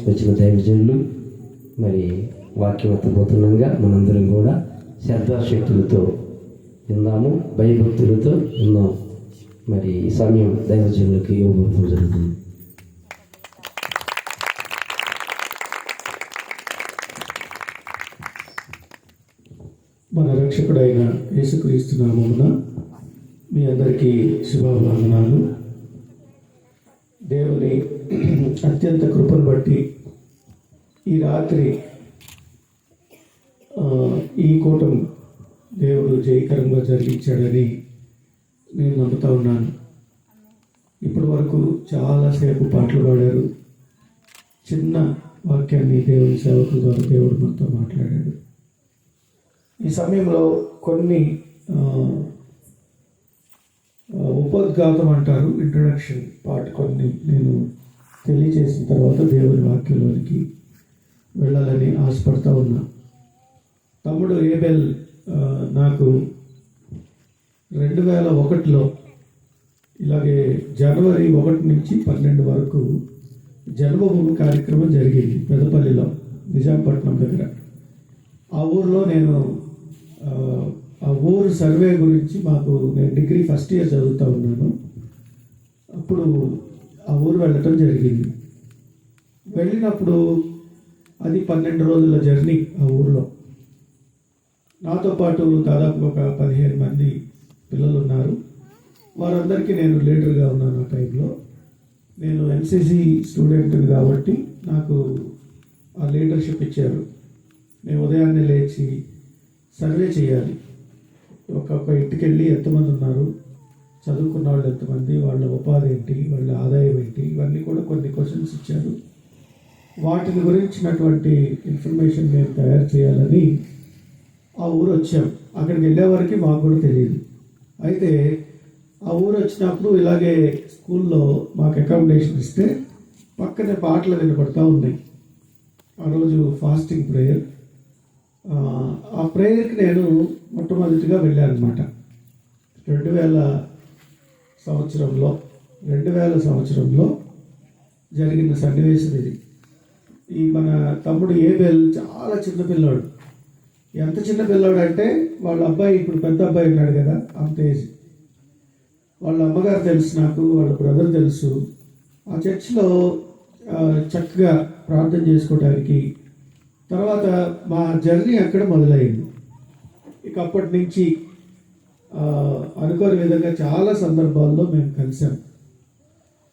వచ్చిన దైవజనులు మరి వాక్యం ఎత్తబోతుండగా మనందరం కూడా శ్రద్ధాశక్తులతో విన్నాము, భయభక్తులతో విన్నాం. మరి ఈ సమయం దైవజనులకి ఇవ్వబోతూ జరుగుతుంది. మన రక్షకుడైన యేసుక్రీస్తు నామమున మీ అందరికీ శుభవందనాలు. దేవుని అత్యంత కృపను బట్టి ఈ రాత్రి ఈ కూటమి దేవుడు జయకరంగా జరిగించాడని నేను నమ్ముతా ఉన్నాను. ఇప్పటి వరకు చాలాసేపు పాటలు పాడారు. చిన్న వాక్యాన్ని దేవుని సేవకుల ద్వారా దేవుడు మనతో మాట్లాడాడు. ఈ సమయంలో కొన్ని ఉపోద్ఘాతం అంటారు, ఇంట్రొడక్షన్ పార్ట్ కొన్ని నేను తెలియజేసిన తర్వాత దేవుని వాక్యంలోనికి వెళ్ళాలని ఆశపడతా ఉన్నా. తమ్ముడు ఏబెల్ నాకు 2001లో ఇలాగే జనవరి 1 నుంచి 12 వరకు జన్మభూమి కార్యక్రమం జరిగింది పెద్దపల్లిలో, నిజాంపట్నం దగ్గర. ఆ ఊరిలో నేను ఆ ఊరు సర్వే గురించి నేను డిగ్రీ ఫస్ట్ ఇయర్ చదువుతూ ఉన్నాను. అప్పుడు ఆ ఊరు వెళ్ళటం జరిగింది. వెళ్ళినప్పుడు అది 12 రోజుల జర్నీ. ఆ ఊరిలో నాతో పాటు దాదాపు ఒక 15 మంది పిల్లలు ఉన్నారు. వారందరికీ నేను లీడర్గా ఉన్నాను. ఆ టైంలో నేను ఎన్సీసీ స్టూడెంట్ని కాబట్టి నాకు ఆ లీడర్షిప్ ఇచ్చారు. మేము ఉదయాన్నే లేచి సర్వే చేయాలి. ఒక్కొక్క ఇంటికి వెళ్ళి ఎంతమంది ఉన్నారు, చదువుకున్న వాళ్ళు ఎంతమంది, వాళ్ళ ఉపాధి ఏంటి, వాళ్ళ ఆదాయం ఏంటి, ఇవన్నీ కూడా కొన్ని క్వశ్చన్స్ ఇచ్చారు. వాటిని గురించినటువంటి ఇన్ఫర్మేషన్ మేము తయారు చేయాలని ఆ ఊరు వచ్చాం. అక్కడికి వెళ్ళే వరకు మాకు కూడా తెలియదు. అయితే ఆ ఊరు వచ్చినప్పుడు ఇలాగే స్కూల్లో మాకు అకామిడేషన్ ఇస్తే పక్కనే పాటలు వినపడతా ఉన్నాయి. ఆ రోజు ఫాస్టింగ్ ప్రేయర్. ఆ ప్రేయర్కి నేను మొట్టమొదటిగా వెళ్ళాను అనమాట. 2000 సంవత్సరంలో జరిగిన సన్నివేశం ఇది. ఈ మన తమ్ముడు ఏబెల్ చాలా చిన్న పిల్లాడు. ఎంత చిన్న పిల్లాడు అంటే వాళ్ళ అబ్బాయి, ఇప్పుడు పెద్ద అబ్బాయి ఉన్నాడు కదా, అంత ఏజ్. వాళ్ళ అమ్మగారు తెలుసు నాకు, వాళ్ళ బ్రదర్ తెలుసు. ఆ చర్చిలో చక్కగా ప్రార్థన చేసుకోవడానికి తర్వాత మా జర్నీ అక్కడ మొదలైంది. ఇక అప్పటి నుంచి అనుకోని విధంగా చాలా సందర్భాల్లో మేము కలిసాం.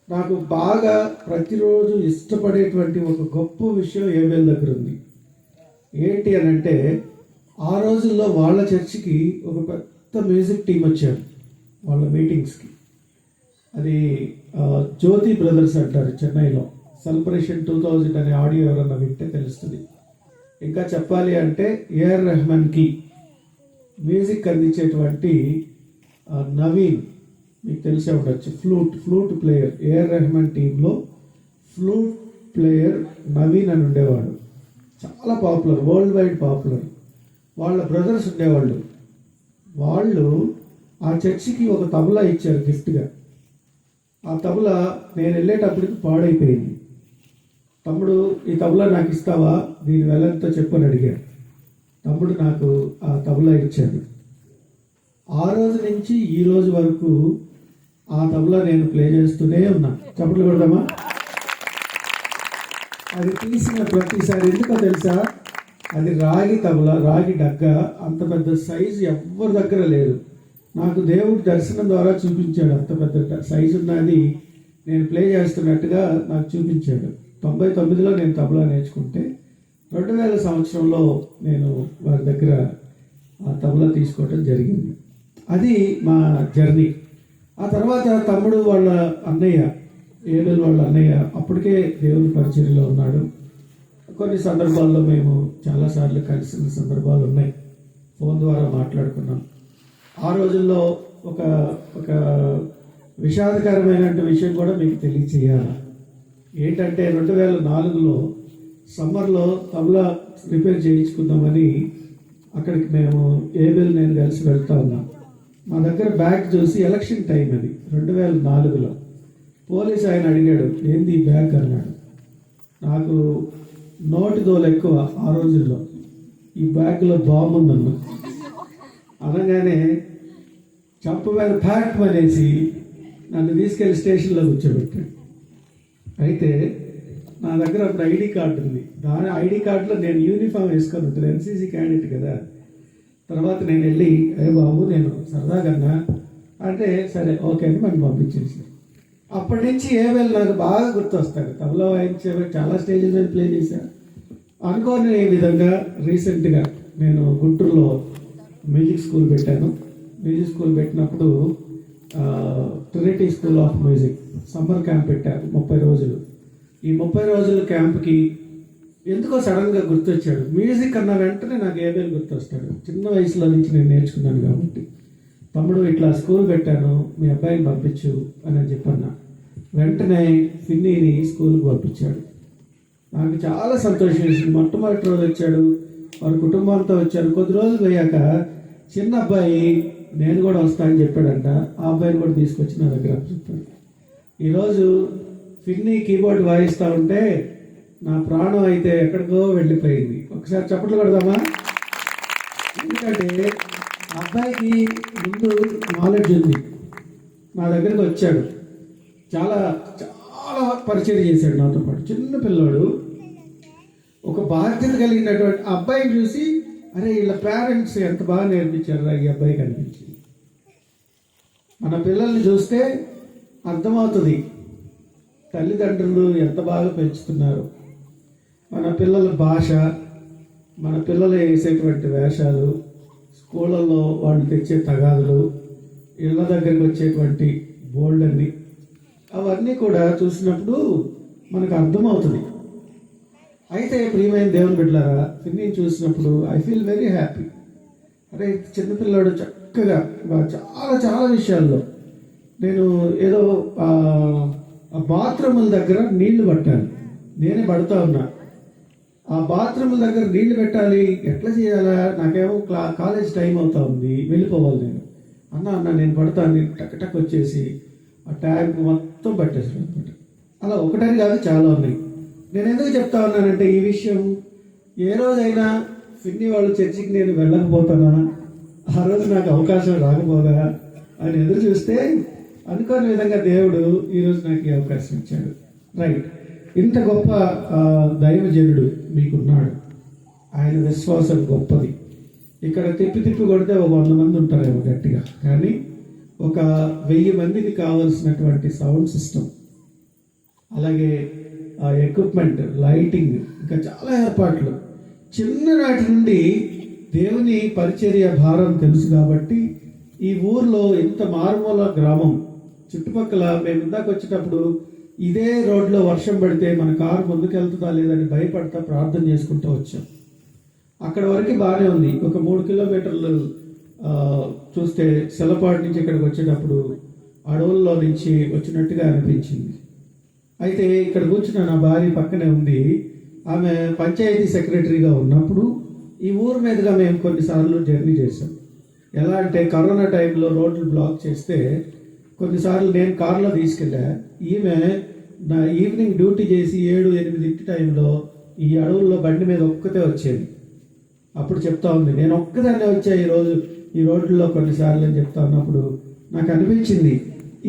నాకు బాగా ప్రతిరోజు ఇష్టపడేటువంటి ఒక గొప్ప విషయం ఏబెల్ దగ్గర ఉంది. ఏంటి అని అంటే, ఆ రోజుల్లో వాళ్ళ చర్చికి ఒక పెద్ద మ్యూజిక్ టీం వచ్చారు వాళ్ళ మీటింగ్స్కి. అది జ్యోతి బ్రదర్స్ అంటారు చెన్నైలో. సెలబ్రేషన్ 2000 అనే ఆడియో ఎవరన్నా వింటే తెలుస్తుంది. ఇంకా చెప్పాలి అంటే ఏఆర్ రెహమాన్కి మ్యూజిక్ అందించేటువంటి నవీన్, మీకు తెలిసే ఉండొచ్చు, ఫ్లూట్ ప్లేయర్. ఏఆర్ రెహమాన్ టీంలో ఫ్లూట్ ప్లేయర్ నవీన్ అని ఉండేవాడు. చాలా పాపులర్, వరల్డ్ వైడ్ పాపులర్. వాళ్ళ బ్రదర్స్ ఉండేవాళ్ళు. వాళ్ళు ఆ చర్చికి ఒక తబలా ఇచ్చారు గిఫ్ట్గా. ఆ తబలా నేను వెళ్ళేటప్పటికి పాడైపోయింది. తమ్ముడు, ఈ తబలా నాకు ఇస్తావా, దీని వెళ్ళంతో చెప్పని అడిగాడు. తమ్ముడు నాకు ఆ తబలా ఇచ్చాడు. ఆ రోజు నుంచి ఈ రోజు వరకు ఆ తబలా నేను ప్లే చేస్తూనే ఉన్నా. చప్పట్లు కొడదామా? అది తీసిన ప్రతిసారి, ఎందుకో తెలుసా, అది రాగి తబలా, రాగి డగ్గ. అంత పెద్ద సైజు ఎవరి దగ్గర లేదు. నాకు దేవుడు దర్శనం ద్వారా చూపించాడు. అంత పెద్ద సైజు ఉన్నది నేను ప్లే చేస్తున్నట్టుగా నాకు చూపించాడు. 99లో నేను తబలా నేర్చుకుంటే 2000 సంవత్సరంలో నేను వారి దగ్గర ఆ తబలా తీసుకోవడం జరిగింది. అది మా జర్నీ. ఆ తర్వాత తమ్ముడు వాళ్ళ అన్నయ్య, ఏబెల్ వాళ్ళ అన్నయ్య అప్పటికే దేవుని పరిచర్యలో ఉన్నాడు. కొన్ని సందర్భాల్లో మేము చాలాసార్లు కలిసిన సందర్భాలు ఉన్నాయి. ఫోన్ ద్వారా మాట్లాడుకున్నాం. ఆ రోజుల్లో ఒక విషాదకరమైన విషయం కూడా మీకు తెలియచేయాలి. ఏంటంటే 2004లో సమ్మర్లో తబలా రిపేర్ చేయించుకుందామని అక్కడికి మేము ఏబెల్ నేను కలిసి వెళ్తా ఉన్నాం. మా దగ్గర బ్యాగ్ చూసి, ఎలక్షన్ టైం అది 2004లో, పోలీసు ఆయన అడిగాడు, ఏంది ఈ బ్యాగ్ అన్నాడు. నాకు నోటి దోలు ఎక్కువ ఆ రోజుల్లో. ఈ బ్యాగ్లో బాంబు ఉందన్న అనగానే చంప మీద ఫ్యాక్ట్ అనేసి నన్ను తీసుకెళ్లి స్టేషన్లో కూర్చోబెట్టాడు. అయితే నా దగ్గర అప్పుడు ఐడి కార్డు ఉంది. దాని ఐడి కార్డులో నేను యూనిఫామ్ వేసుకొని ఉంటుంది, ఎన్సీసీ క్యాండిడేట్ కదా. తర్వాత నేను వెళ్ళి బాబు నేను సరదాగన్నా అంటే సరే ఓకే అని మనం పంపించేసి, అప్పటి నుంచి ఏవేళ నాకు బాగా గుర్తొస్తాడు. తబలా వాయించే చాలా స్టేజ్ మీద ప్లే చేశాను. అనుకోని విధంగా రీసెంట్గా నేను గుంటూరులో మ్యూజిక్ స్కూల్ పెట్టాను. మ్యూజిక్ స్కూల్ పెట్టినప్పుడు Trinity school of music summer camp పెట్టారు 30 రోజులు. ఈ 30 రోజుల క్యాంప్కి ఎందుకో సడన్గా గుర్తొచ్చాడు. మ్యూజిక్ అన్న వెంటనే నాకు ఏవేళ గుర్తొస్తాడు. చిన్న వయసులో నుంచి నేను నేర్చుకున్నాను కాబట్టి, తమ్ముడు ఇట్లా స్కూల్ పెట్టాను మీ అబ్బాయిని పంపించు అని చెప్పన్నా. వెంటనే ఫిన్నీని స్కూల్కి పంపించాడు. నాకు చాలా సంతోషం వేసింది. మొట్టమొదటి రోజు వచ్చాడు, వారి కుటుంబంతో వచ్చారు. కొద్ది రోజులు పోయాక చిన్న అబ్బాయి నేను కూడా వస్తానని చెప్పాడంట. ఆ అబ్బాయిని కూడా తీసుకొచ్చి నా దగ్గర చెప్పాడు. ఈరోజు ఫిన్నీ కీబోర్డ్ వాయిస్తూ ఉంటే నా ప్రాణం అయితే ఎక్కడికో వెళ్ళిపోయింది. ఒకసారి చప్పట్లు కొడదామా? ఎందుకంటే అబ్బాయికి ముందు నాలెడ్జ్ ఉంది. నా దగ్గరికి వచ్చాడు, చాలా చాలా పరిచయం చేశాడు నాతో పాటు. చిన్న పిల్లోడు, ఒక బాధ్యత కలిగినటువంటి అబ్బాయిని చూసి అరే వీళ్ళ పేరెంట్స్ ఎంత బాగా నేర్పించారు ఈ అబ్బాయికి అనిపించింది. మన పిల్లల్ని చూస్తే అర్థమవుతుంది తల్లిదండ్రులు ఎంత బాగా పెంచుతున్నారు. మన పిల్లల భాష, మన పిల్లలు వేసేటువంటి వేషాలు, స్కూళ్ళల్లో వాళ్ళు తెచ్చే తగాదులు, ఇళ్ళ దగ్గరికి వచ్చేటువంటి బోల్డ్ అవన్నీ కూడా చూసినప్పుడు మనకు అర్థమవుతుంది. అయితే ప్రియమైన దేవుని బిడ్డలారా, ఫిన్నీని చూసినప్పుడు ఐ ఫీల్ వెరీ హ్యాపీ. అరే చిన్నపిల్లాడు చక్కగా చాలా చాలా విషయాల్లో నేను ఏదో బాత్రూముల దగ్గర నీళ్లు పట్టాను. నేనే పడుతూ ఉన్నా. ఆ బాత్రూముల దగ్గర నీళ్లు పెట్టాలి, ఎట్లా చేయాలా? నాకేమో కాలేజ్ టైం అవుతా ఉంది, వెళ్ళిపోవాలి నేను. అన్న నేను పడతాను. టక్ టక్ వచ్చేసి ఆ ట్యాంక్ మొత్తం పట్టేసాను అనమాట. అలా ఒకటని కాదు, చాలా ఉన్నాయి. నేను ఎందుకు చెప్తా ఉన్నానంటే ఈ విషయం, ఏ రోజైనా ఫిన్నీ వాళ్ళు చర్చికి నేను వెళ్ళకపోతానా, ఆ రోజు నాకు అవకాశం రాకపోదా అని ఎదురు చూస్తే అనుకోని విధంగా దేవుడు ఈరోజు నాకు ఈ అవకాశం ఇచ్చాడు. రైట్, ఇంత గొప్ప దైవజనుడు మీకున్నాడు. ఆయన విశ్వాసం గొప్పది. ఇక్కడ తిప్పి కొడితే ఒక 100 మంది ఉంటారేమో గట్టిగా, కానీ ఒక 1000 మందికి కావలసినటువంటి సౌండ్ సిస్టమ్, అలాగే ఎక్విప్మెంట్, లైటింగ్, ఇంకా చాలా ఏర్పాట్లు చిన్ననాటి నుండి దేవుని పరిచర్య భారం తెలుసు కాబట్టి ఈ ఊర్లో ఇంత మారుమూల గ్రామం చుట్టుపక్కల మేము ఇందాక వచ్చేటప్పుడు ఇదే రోడ్లో వర్షం పడితే మన కారు ముందుకు వెళ్తుందా లేదని భయపడతా ప్రార్థన చేసుకుంటూ వచ్చాం. అక్కడ వరకు బాగానే ఉంది. ఒక 3 కిలోమీటర్లు చూస్తే సెలపాడు నుంచి ఇక్కడికి వచ్చేటప్పుడు అడవుల్లో నుంచి వచ్చినట్టుగా అనిపించింది. అయితే ఇక్కడ కూర్చున్న నా భార్య పక్కనే ఉంది. ఆమె పంచాయతీ సెక్రటరీగా ఉన్నప్పుడు ఈ ఊరు మీదుగా మేము కొన్నిసార్లు జర్నీ చేసాం. ఎలా అంటే కరోనా టైంలో రోడ్లు బ్లాక్ చేస్తే కొన్నిసార్లు నేను కారులో తీసుకెళ్ళా. ఈమె నా ఈవినింగ్ డ్యూటీ చేసి 7-8 టైంలో ఈ అడవుల్లో బండి మీద ఒక్కతే వచ్చేది. అప్పుడు చెప్తా ఉంది, నేను ఒక్కదాన్నే వచ్చా ఈరోజు ఈ రోడ్లలో కొన్నిసార్లు అని చెప్తా ఉన్నప్పుడు నాకు అనిపించింది,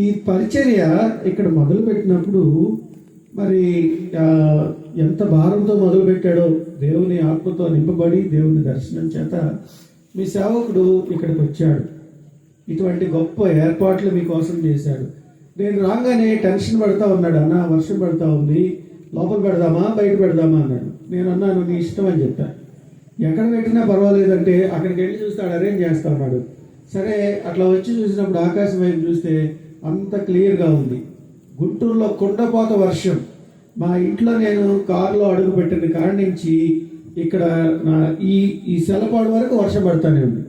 ఈ పరిచర్య ఇక్కడ మొదలుపెట్టినప్పుడు మరి ఎంత భారంతో మొదలుపెట్టాడో, దేవుని ఆత్మతో నింపబడి దేవుని దర్శనం చేత మీ సేవకుడు ఇక్కడికి వచ్చాడు. ఇటువంటి గొప్ప ఏర్పాట్లు మీకోసం చేశాడు. నేను రాగానే టెన్షన్ పడతా ఉన్నాడు. అన్న వర్షం పడతా ఉంది, లోపల పెడదామా బయట పెడదామా అన్నాడు. నేను అన్నాను నీ ఇష్టం అని చెప్పాను. ఎక్కడ పెట్టినా పర్వాలేదంటే అక్కడికి వెళ్ళి చూస్తాడు, అరేంజ్ చేస్తా ఉన్నాడు. సరే అట్లా వచ్చి చూసినప్పుడు ఆకాశం వైపు చూస్తే అంత క్లియర్గా ఉంది. గుంటూరులో కుండపోత వర్షం. మా ఇంట్లో నేను కారులో అడుగు పెట్టిన కాడి నుంచి ఇక్కడ నా ఈ సెలపాడు వరకు వర్షం పడతానే ఉంది.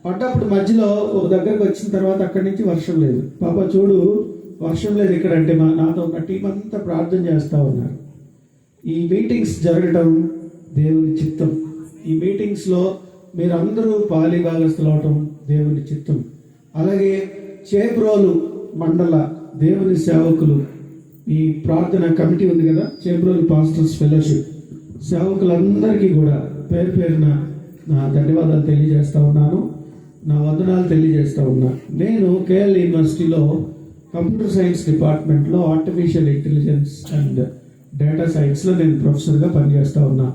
పడ్డప్పుడు మధ్యలో ఒక దగ్గరకు వచ్చిన తర్వాత అక్కడి నుంచి వర్షం లేదు. పాప చూడు వర్షం లేదు ఇక్కడ అంటే నాతో ఉన్న టీం అంతా ప్రార్థన చేస్తూ ఉన్నారు. ఈ మీటింగ్స్ జరగడం దేవుని చిత్తం. ఈ మీటింగ్స్లో మీరందరూ పాలిభాగస్తులు అవటం దేవుని చిత్తం. అలాగే చేబ్రోలు మండల దేవుని సేవకులు ఈ ప్రార్థన కమిటీ ఉంది కదా, చేబ్రోలు పాస్టర్స్ ఫెలోషిప్ సేవకులందరికీ కూడా పేరు పేరున నా ధన్యవాదాలు తెలియజేస్తా ఉన్నాను, నా వందనాలు తెలియజేస్తా ఉన్నా. నేను కేఎల్ యూనివర్సిటీలో కంప్యూటర్ సైన్స్ డిపార్ట్మెంట్లో ఆర్టిఫిషియల్ ఇంటెలిజెన్స్ అండ్ డేటా సైన్స్లో నేను ప్రొఫెసర్గా పనిచేస్తూ ఉన్నా.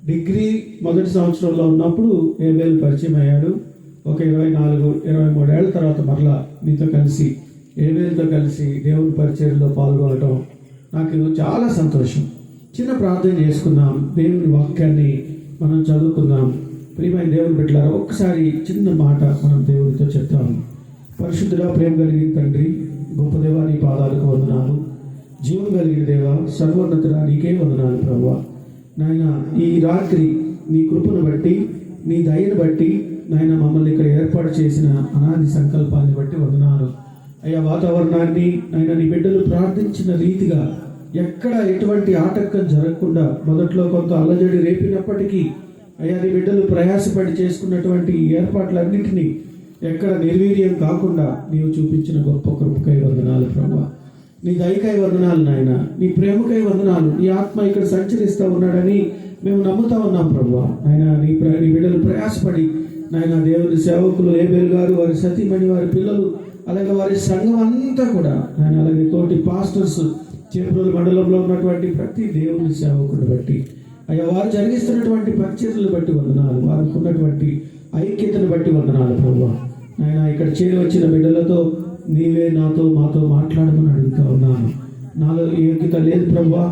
డిగ్రీ మొదటి సంవత్సరంలో ఉన్నప్పుడు ఏబేల్ పరిచయం అయ్యాడు. ఒక 24-23 ఏళ్ళ తర్వాత మరలా మీతో కలిసి ఏబేల్తో కలిసి దేవుని పరిచర్యలో పాల్గొనడం నాకు చాలా సంతోషం. చిన్న ప్రార్థన చేసుకుందాం, దేవుని వాక్యాన్ని మనం చదువుకుందాం. ప్రియమైన దేవుని బిడ్డలారా, ఒక్కసారి చిన్న మాట మనం దేవునితో చెప్తాము. పరిశుద్ధుడా, ప్రేమ కలిగిన తండ్రి, గొప్ప దేవా, నీ పాదాలకు వందనాలు. జీవం కలిగిన దేవా, సర్వోన్నతుడా, నీకే వందనాలు ప్రభువా. నాయన, ఈ రాత్రి నీ కృపను బట్టి, నీ దయను బట్టి నాయన మమ్మల్ని ఇక్కడ ఏర్పాటు చేసిన అనాది సంకల్పాన్ని బట్టి వందనాలు అయ్యా. వాతావరణాన్ని నాయన నీ బిడ్డలు ప్రార్థించిన రీతిగా ఎక్కడ ఎటువంటి ఆటంకం జరగకుండా, మొదట్లో కొంత అల్లజడి రేపినప్పటికీ అయ్యా నీ బిడ్డలు ప్రయాసపడి చేసుకున్నటువంటి ఏర్పాట్లన్నింటినీ ఎక్కడ నిర్వీర్యం కాకుండా నీవు చూపించిన గొప్ప కృపకై వందనాలు ప్రభువా. నీ దయకై వందనాలు నాయన, నీ ప్రేమకై వందనాలు. నీ ఆత్మ ఇక్కడ సంచరిస్తూ ఉన్నాడని మేము నమ్ముతా ఉన్నాం ప్రభువా. నాయన నీ బిడ్డలు ప్రయాసపడి నాయన దేవుని సేవకులు ఏబేల్ గారు, వారి సతీమణి, వారి పిల్లలు, అలాగే వారి సంఘం అంతా కూడా నాయన, అలాగే తోటి పాస్టర్స్, చేబ్రోలు మండలంలో ఉన్నటువంటి ప్రతి దేవుని సేవకుని బట్టి అయ్యా, వారు జరిగిస్తున్నటువంటి పరిచర్యలు బట్టి వందనాలు, వారికి ఉన్నటువంటి ఐక్యతను బట్టి వందనాలు ప్రభువా. నాయన, ఇక్కడ చేరి వచ్చిన బిడ్డలతో నీవే మాతో మాట్లాడమని అడుగుతా ఉన్నాను. నాలో ఏ యోగ్యత లేదు ప్రభువా,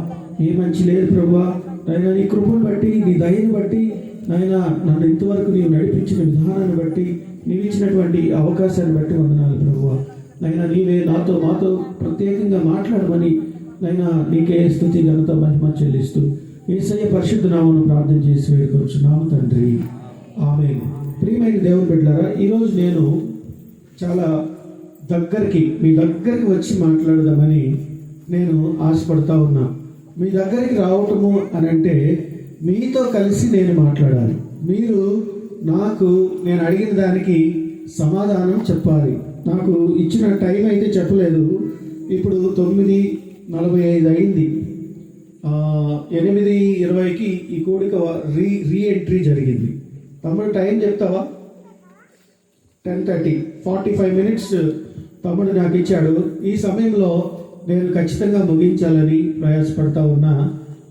ఏ మంచి లేదు ప్రభువా. నాయన, నీ కృపను బట్టి, నీ దయను బట్టి నాయన, నన్ను ఇంతవరకు నీవు నడిపించిన విధానాన్ని బట్టి, నీవు ఇచ్చినటువంటి అవకాశాన్ని బట్టి వందనాలు ప్రభువా. నాయన, నీవే మాతో ప్రత్యేకంగా మాట్లాడమని నాయన, నీకే స్తుతి ఘనత మహిమ చెల్లిస్తూ యేసయ్య పరిశుద్ధ నామమున ప్రార్థన చేసి వేడుకొంచున్నాము తండ్రి, ఆమేన్. ప్రియమైన దేవుని బిడ్డలారా, ఈరోజు నేను చాలా మీ దగ్గరికి వచ్చి మాట్లాడదామని నేను ఆశపడతా ఉన్నా. మీ దగ్గరికి రావటము అని అంటే మీతో కలిసి నేను మాట్లాడాలి. మీరు నేను అడిగిన దానికి సమాధానం చెప్పాలి. నాకు ఇచ్చిన టైం అయితే చెప్పలేదు. ఇప్పుడు 9:45 అయింది. 8:20కి ఈ కోడిక రీ ఎంట్రీ జరిగింది. తమ్ముడు టైం చెప్తావా? 10:30, 45 మినిట్స్ తమ్ముడు నాకు ఇచ్చాడు. ఈ సమయంలో నేను ఖచ్చితంగా ముగించాలని ప్రయాసపడతా ఉన్నా.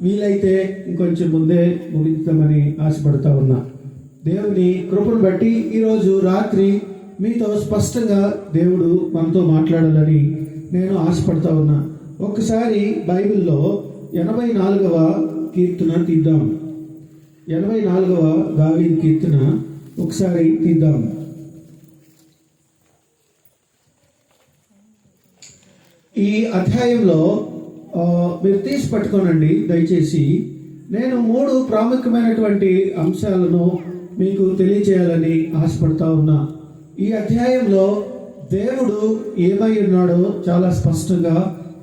వీలైతే ఇంకొంచెం ముందే ముగించామని ఆశపడతా ఉన్నా. దేవుని కృపను బట్టి ఈరోజు రాత్రి మీతో స్పష్టంగా దేవుడు మనతో మాట్లాడాలని నేను ఆశపడతా ఉన్నా. ఒక్కసారి బైబిల్లో 84వ కీర్తన తీద్దాం. 84వ దావీదు కీర్తన ఒకసారి తీద్దాం. ఈ అధ్యాయంలో మీరు తీసి పట్టుకోనండి దయచేసి. నేను 3 ప్రాముఖ్యమైనటువంటి అంశాలను మీకు తెలియజేయాలని ఆశపడతా ఉన్నా. ఈ అధ్యాయంలో దేవుడు ఏమై ఉన్నాడో చాలా స్పష్టంగా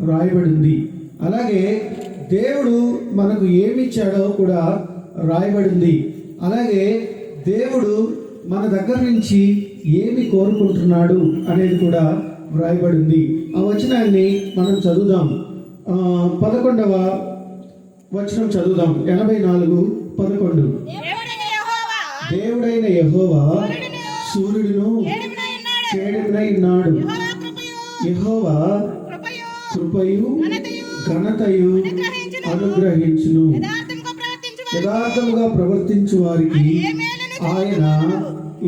రాయబడింది. అలాగే దేవుడు మనకు ఏమి ఇచ్చాడో కూడా రాయబడింది. అలాగే దేవుడు మన దగ్గర నుంచి ఏమి కోరుకుంటున్నాడు అనేది కూడా వ్రాయబడింది. ఆ వచనాన్ని మనం చదువుదాం. 11వ వచనం చదువుదాం. 84:11. దేవుడైన యెహోవా సూర్యుడును కేడమునై ఉన్నాడు. యెహోవా కృపయు ఘనతయు అనుగ్రహించును. యథార్థముగా ప్రవర్తించు వారికి ఆయన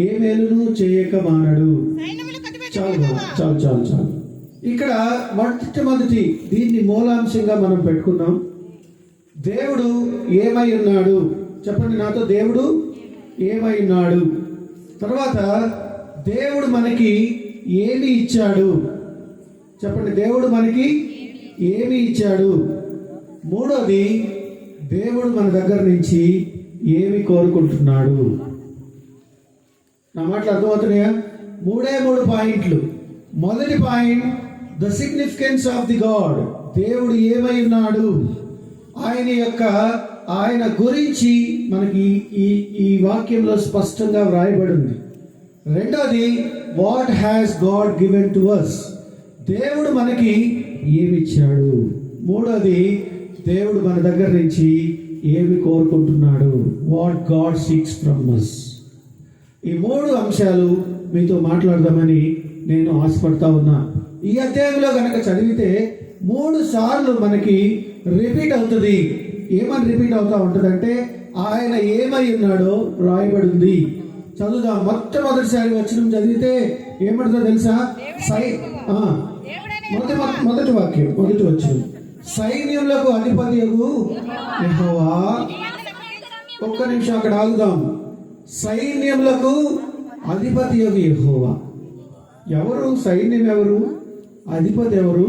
ఏ మేలును చేయక మానడు. చాలు. ఇక్కడ మొట్టమొదటి దీన్ని మూలాంశంగా మనం పెట్టుకున్నాం. దేవుడు ఏమై ఉన్నాడు చెప్పండి నాతో. దేవుడు ఏమై ఉన్నాడు. తర్వాత దేవుడు మనకి ఏమి ఇచ్చాడు చెప్పండి. దేవుడు మనకి ఏమి ఇచ్చాడు. మూడోది, దేవుడు మన దగ్గర నుంచి ఏమి కోరుకుంటున్నాడు. నా మాటలు అర్థమవుతున్నాయా? 3 పాయింట్లు. మొదటి point, the significance of the God. దేవుడు ఏమై ఉన్నాడు, ఆయన గురించి మనకి ఈ వాక్యంలో స్పష్టంగా వ్రాయబడింది. రెండోది, what has God given to us. దేవుడు మనకి ఏమిచ్చాడు. మూడోది దేవుడు మన దగ్గర నుంచి ఏమి కోరుకుంటున్నాడు, what God seeks from us. ఈ 3 అంశాలు మీతో మాట్లాడదామని నేను ఆశపడతా ఉన్నా. ఈ అధ్యాయంలో కనుక చదివితే 3 సార్లు మనకి రిపీట్ అవుతుంది. ఏమని రిపీట్ అవుతా ఉంటుందంటే ఆయన ఏమై ఉన్నాడో రాయబడి ఉంది. చదువుదాం. మొట్టమొదటిసారి వచనం చదివితే ఏమంటుందో తెలుసా? మొదటి వాక్యం, మొదటి వచనం, సైన్యములకు అధిపతియగు యెహోవా. ఒక్క నిమిషం అక్కడ ఆగుదాం. సైన్యములకు అధిపతియగు యెహోవా. ఎవరు సైన్యం? ఎవరు అధిపతి? ఎవరు?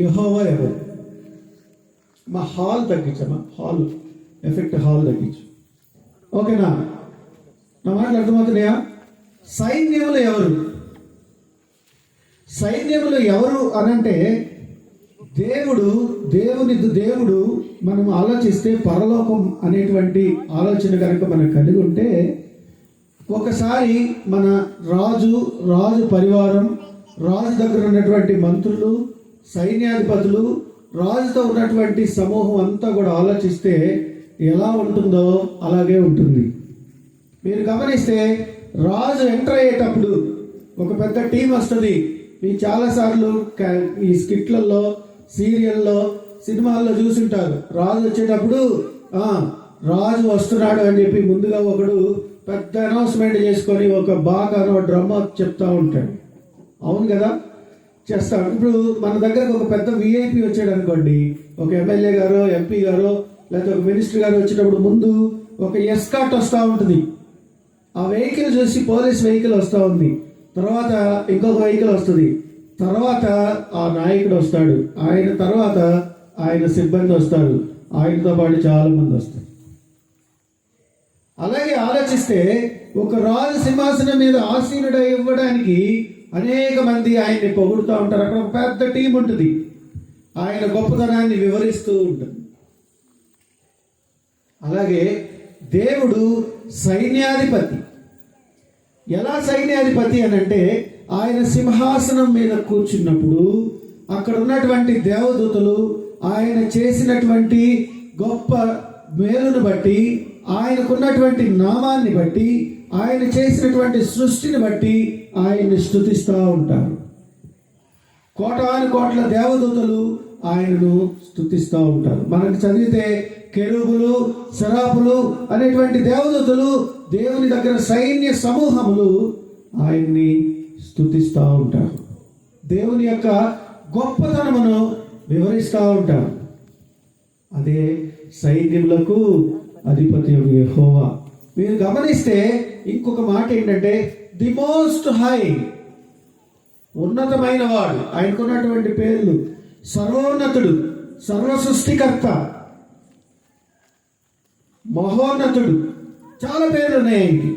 యెహోవా. ఎవరు? మా హాల్ తగ్గించమ్మా, హాల్ ఎఫెక్ట్ హాల్ తగ్గించు. ఓకేనా? నా మాటలు అర్థమవుతున్నాయా? సైన్యములు ఎవరు? సైన్యములు ఎవరు అనంటే దేవుడు మనం ఆలోచిస్తే పరలోకం అనేటువంటి ఆలోచన కనుక మనం కలిగి ఉంటే, ఒకసారి మన రాజు పరివారం, రాజు దగ్గర ఉన్నటువంటి మంత్రులు, సైన్యాధిపతులు, రాజుతో ఉన్నటువంటి సమూహం అంతా కూడా ఆలోచిస్తే ఎలా ఉంటుందో అలాగే ఉంటుంది. మీరు గమనిస్తే రాజు ఎంటర్ అయ్యేటప్పుడు ఒక పెద్ద టీం వస్తుంది. మీరు చాలాసార్లు ఈ స్కిట్లలో, సీరియల్లో, సినిమాల్లో చూసుంటారు. రాజు వచ్చేటప్పుడు రాజు వస్తున్నాడు అని చెప్పి ముందుగా ఒకడు పెద్ద అనౌన్స్మెంట్ చేసుకొని ఒక బాగానో డ్రమ్ చెప్తా ఉంటాడు. అవును కదా, చేస్తాడు. ఇప్పుడు మన దగ్గరకు ఒక పెద్ద విఐపి వచ్చాడు అనుకోండి, ఒక ఎమ్మెల్యే గారో, ఎంపీ గారో, లేకపోతే ఒక మినిస్టర్ గారు వచ్చేటప్పుడు ముందు ఒక ఎస్కాట్ వస్తూ ఉంటుంది. ఆ వెహికల్ చూసి పోలీస్ వెహికల్ వస్తూ ఉంది, తర్వాత ఇంకొక వెహికల్ వస్తుంది, తర్వాత ఆ నాయకుడు వస్తాడు, ఆయన తర్వాత ఆయన సిబ్బంది వస్తారు, ఆయనతో పాటు చాలా మంది వస్తారు. అలాగే ఆలోచిస్తే ఒక రాజు సింహాసనం మీద ఆసీనుడై ఇవ్వడానికి అనేక మంది ఆయన్ని పొగుడుతూ ఉంటారు. అక్కడ ఒక పెద్ద టీం ఉంటుంది, ఆయన గొప్పతనాన్ని వివరిస్తూ ఉంటుంది. అలాగే దేవుడు సైన్యాధిపతి. ఎలా సైన్యాధిపతి అని అంటే, ఆయన సింహాసనం మీద కూర్చున్నప్పుడు అక్కడ ఉన్నటువంటి దేవదూతలు ఆయన చేసినటువంటి గొప్ప మేలును బట్టి, ఆయనకున్నటువంటి నామాన్ని బట్టి, ఆయన చేసినటువంటి సృష్టిని బట్టి ఆయన్ని స్తుతిస్తూ ఉంటారు. కోటాను కోట్ల దేవదూతలు ఆయనను స్తుతిస్తూ ఉంటారు. మనకు చదివితే కెరూబులు, సెరాపులు అనేటువంటి దేవదూతలు, దేవుని దగ్గర సైన్య సమూహములు ఆయన్ని స్తుతిస్తూ ఉంటారు. దేవుని యొక్క గొప్పతనమును వివరిస్తూ ఉంటారు. అదే సైన్యములకు అధిపతి యెహోవా. మీరు గమనిస్తే ఇంకొక మాట ఏంటంటే, ది మోస్ట్ హై, ఉన్నతమైన వాడు. ఆయనకున్నటువంటి పేర్లు సర్వోన్నతుడు, సర్వ సృష్టికర్త, మహోన్నతుడు, చాలా పేర్లు ఉన్నాయి ఆయనకి.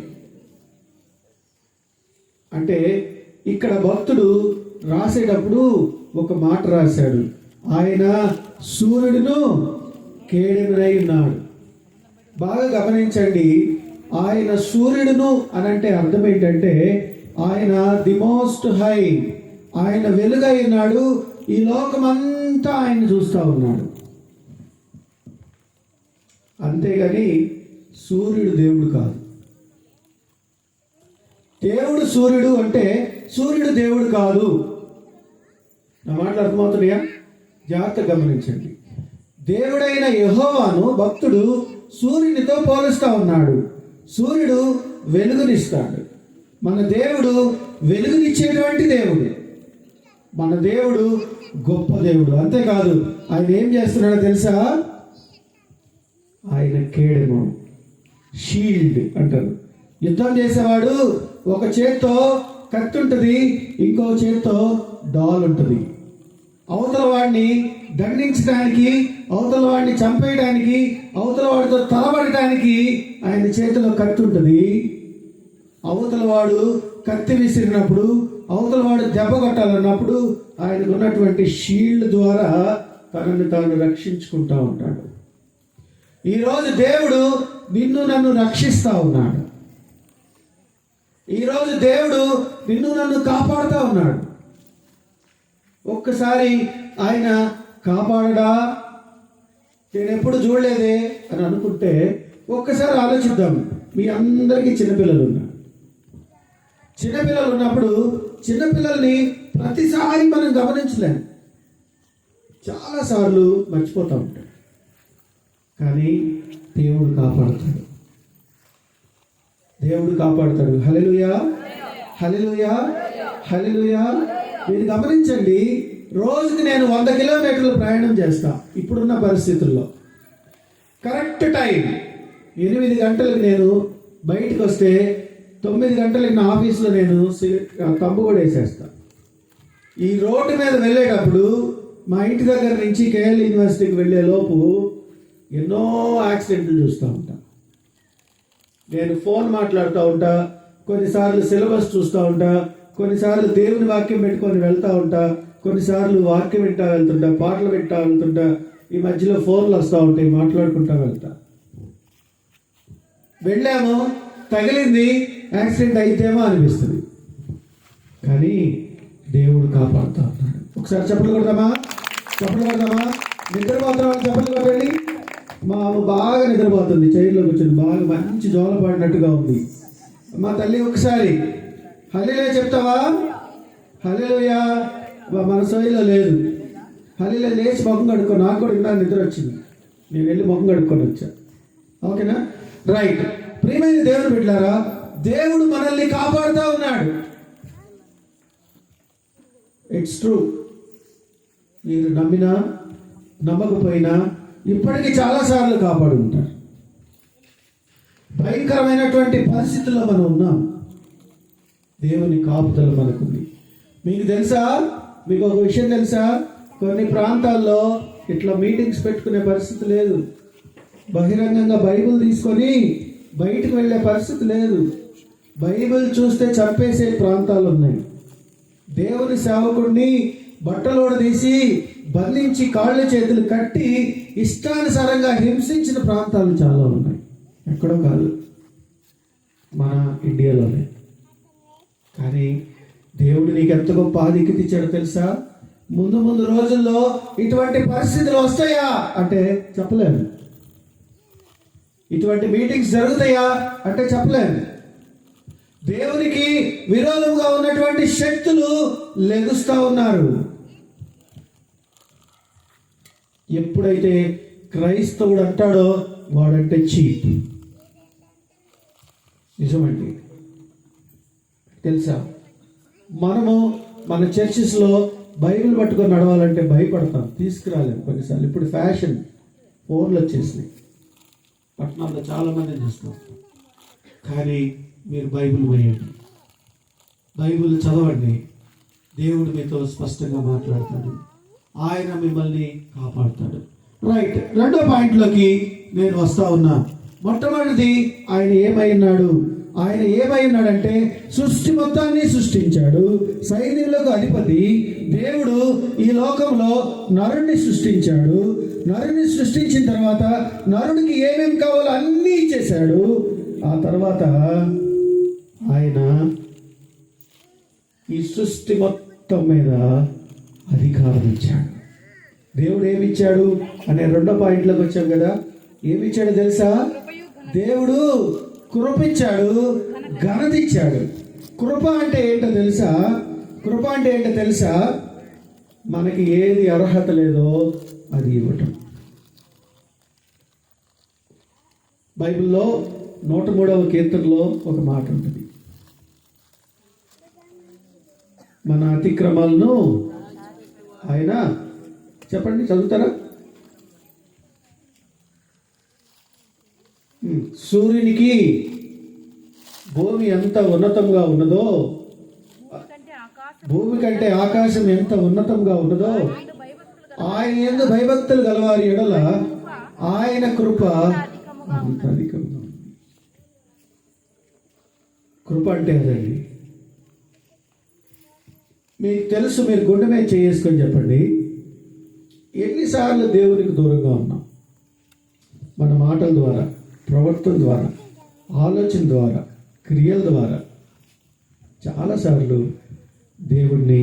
అంటే ఇక్కడ భక్తుడు రాసేటప్పుడు ఒక మాట రాశాడు, ఆయన సూర్యుడును కేడెమునై ఉన్నాడు. బాగా గమనించండి, ఆయన సూర్యుడును అనంటే అర్థం ఏంటంటే ఆయన ది మోస్ట్ హై, ఆయన వెలుగై ఉన్నాడు. ఈ లోకమంతా ఆయన చూస్తూ ఉన్నాడు. అంతేగాని సూర్యుడు దేవుడు కాదు. దేవుడు సూర్యుడు అంటే సూర్యుడు దేవుడు కాదు. నా మాటలు అర్థమవుతున్నాయా? జాగ్రత్త గమనించండి. దేవుడైన యెహోవాను భక్తుడు సూర్యునితో పోలుస్తూ ఉన్నాడు. సూర్యుడు వెలుగునిస్తాడు. మన దేవుడు వెలుగునిచ్చేటువంటి దేవుడు. మన దేవుడు గొప్ప దేవుడు. అంతేకాదు, ఆయన ఏం చేస్తున్నాడో తెలుసా? ఆయన కేడెము, షీల్డ్ అంటారు. యుద్ధం చేసేవాడు ఒక చేత్తో కత్తి ఉంటుంది, ఇంకో చేత్తో డాల్ ఉంటుంది. అవతల వాడిని దండించడానికి, అవతల వాడిని చంపేయడానికి, అవతల వాడితో తలబడటానికి ఆయన చేతిలో కత్తి ఉంటుంది. అవతల వాడు కత్తి విసిరినప్పుడు, అవతల వాడు దెబ్బ కొట్టాలన్నప్పుడు ఆయనకు ఉన్నటువంటి షీల్డ్ ద్వారా తనని తాను రక్షించుకుంటూ ఉంటాడు. ఈరోజు దేవుడు నిన్ను నన్ను రక్షిస్తూ ఉన్నాడు. ఈరోజు దేవుడు నిన్ను నన్ను కాపాడుతూ ఉన్నాడు. ఒక్కసారి ఆయన కాపాడడా, నేను ఎప్పుడు చూడలేదే అని అనుకుంటే ఒక్కసారి ఆలోచిద్దాం. మీ అందరికీ చిన్నపిల్లలు ఉన్నారు. చిన్నపిల్లలు ఉన్నప్పుడు చిన్నపిల్లల్ని ప్రతిసారి మనం గమనించలేము, చాలాసార్లు మర్చిపోతూ ఉంటాం. కానీ దేవుడు కాపాడుతాడు, దేవుడు కాపాడుతాడు. హల్లెలూయా, హల్లెలూయా, హల్లెలూయా. మీరు గమనించండి, రోజుకి నేను 100 కిలోమీటర్లు ప్రయాణం చేస్తా. ఇప్పుడున్న పరిస్థితుల్లో కరెక్ట్ టైం 8 గంటలకు నేను బయటకు వస్తే 9 గంటలకు నా ఆఫీస్లో నేను కంబు కూడా వేసేస్తా. ఈ రోడ్డు మీద వెళ్ళేటప్పుడు మా ఇంటి దగ్గర నుంచి కేఎల్ యూనివర్సిటీకి వెళ్ళే లోపు ఎన్నో యాక్సిడెంట్లు చూస్తూ ఉంటా. నేను ఫోన్ మాట్లాడుతూ ఉంటా, కొన్నిసార్లు సిలబస్ చూస్తూ ఉంటా, కొన్నిసార్లు దేవుని వాక్యం పెట్టుకొని వెళ్తూ ఉంటా, కొన్నిసార్లు వాక్యం వింటా వెళ్తుంటా, పాటలు వింటా వెళ్తుంటా. ఈ మధ్యలో ఫోన్లు వస్తూ ఉంటాయి, మాట్లాడుకుంటా వెళ్తా. వెళ్ళాము, తగిలింది, యాక్సిడెంట్ అయితేమో అనిపిస్తుంది, కానీ దేవుడు కాపాడుతూ ఉన్నాడు. ఒకసారి చెప్పలు కొడదామా, చెప్పలు కొడదామా. నిద్రపోతున్నా చెప్పలు కొట్టండి. మా అమ్మ బాగా నిద్రపోతుంది, చైర్లో కూర్చొని బాగా మంచి జోల పడినట్టుగా ఉంది. మా తల్లి ఒకసారి హల్లెలూయా చెప్తావా? హల్లెలూయా. మన సోయిలో లేదు. హల్లెలూయా లేచి ముఖం కడుక్కో. నాకు కూడా ఇందా నిద్ర వచ్చింది, నేను వెళ్ళి ముఖం కడుక్కొని వచ్చా. ఓకేనా? రైట్. ప్రియమైన దేవుని బిడ్డలారా, దేవుడు మనల్ని కాపాడుతూ ఉన్నాడు. It's true. మీరు నమ్మినా నమ్మకపోయినా ఇప్పటికీ చాలాసార్లు కాపాడు ఉంటారు. భయంకరమైనటువంటి పరిస్థితుల్లో మనం ఉన్నాం, దేవుని కాపుదల మనకుంది. మీకు తెలుసా, మీకు ఒక విషయం తెలుసా, కొన్ని ప్రాంతాల్లో ఇట్లా మీటింగ్స్ పెట్టుకునే పరిస్థితి లేదు. బహిరంగంగా బైబిల్ తీసుకొని బయటకు వెళ్ళే పరిస్థితి లేదు. బైబిల్ చూస్తే చంపేసే ప్రాంతాలు ఉన్నాయి. దేవుని సేవకుడిని బట్టలోడ తీసి బంధించి కాళ్ళు చేతులు కట్టి ఇష్టానుసారంగా హింసించిన ప్రాంతాలు చాలా ఉన్నాయి. ఎక్కడో కాదు, మన ఇండియాలోనే. కానీ దేవుడు నీకు ఎంత గొప్ప ఆధిక్యత ఇచ్చాడో తెలుసా? ముందు ముందు రోజుల్లో ఇటువంటి పరిస్థితులు వస్తాయా అంటే చెప్పలేము. ఇటువంటి మీటింగ్స్ జరుగుతాయా అంటే చెప్పలేము. దేవునికి విరోధంగా ఉన్నటువంటి శక్తులు లెగుస్తూ ఉన్నారు. ఎప్పుడైతే క్రైస్తవుడు అంటాడో వాడంటే చీప్. నిజమండి. తెలుసా, మనము మన చర్చెస్లో బైబిల్ పట్టుకొని నడవాలంటే భయపడతాం, తీసుకురాలేము కొన్నిసార్లు. ఇప్పుడు ఫ్యాషన్, ఫోన్లు వచ్చేసినాయి, పట్టణాల్లో చాలామంది చూస్తాం. కానీ మీరు బైబిల్ పోయండి, బైబిల్ చదవండి. దేవుడు మీతో స్పష్టంగా మాట్లాడతాడు, ఆయన మిమ్మల్ని కాపాడుతాడు. రైట్. రెండో పాయింట్లోకి నేను వస్తా ఉన్నా. మొట్టమొదటిది, ఆయన ఏమైనాడు? ఆయన ఏమైనాడంటే సృష్టి మొత్తాన్ని సృష్టించాడు, సైన్యులకు అధిపతి. దేవుడు ఈ లోకంలో నరుణ్ణి సృష్టించాడు. నరుని సృష్టించిన తర్వాత నరునికి ఏమేమి కావాలో అన్నీ ఇచ్చేశాడు. ఆ తర్వాత ఆయన ఈ సృష్టి మొత్తం మీద అధికారం ఇచ్చాడు. దేవుడు ఏమిచ్చాడు అనే రెండో పాయింట్లోకి వచ్చాం కదా. ఏమిచ్చాడు తెలుసా? దేవుడు కృప ఇచ్చాడు, ఘనత ఇచ్చాడు. కృప అంటే ఏంటో తెలుసా? కృప అంటే ఏంటో తెలుసా? మనకి ఏది అర్హత లేదో అది ఇవ్వటం. బైబిల్లో 103వ కీర్తనలో ఒక మాట ఉంటుంది, మన అతిక్రమాలను ఆయన, చెప్పండి, చదువుతారా? సూర్యునికి భూమి ఎంత ఉన్నతంగా ఉన్నదో, భూమి కంటే ఆకాశం ఎంత ఉన్నతంగా ఉన్నదో, ఆయన యందు భయభక్తులు గలవారి ఎడల ఆయన కృప అంత అధికంగా ఉంది. కృప అంటే అదండి. మీకు తెలుసు, మీరు గుండె మీద చేసుకొని చెప్పండి, ఎన్నిసార్లు దేవునికి దూరంగా ఉన్నాం? మన మాటల ద్వారా, ప్రవర్తన ద్వారా, ఆలోచన ద్వారా, క్రియల ద్వారా చాలాసార్లు దేవుణ్ణి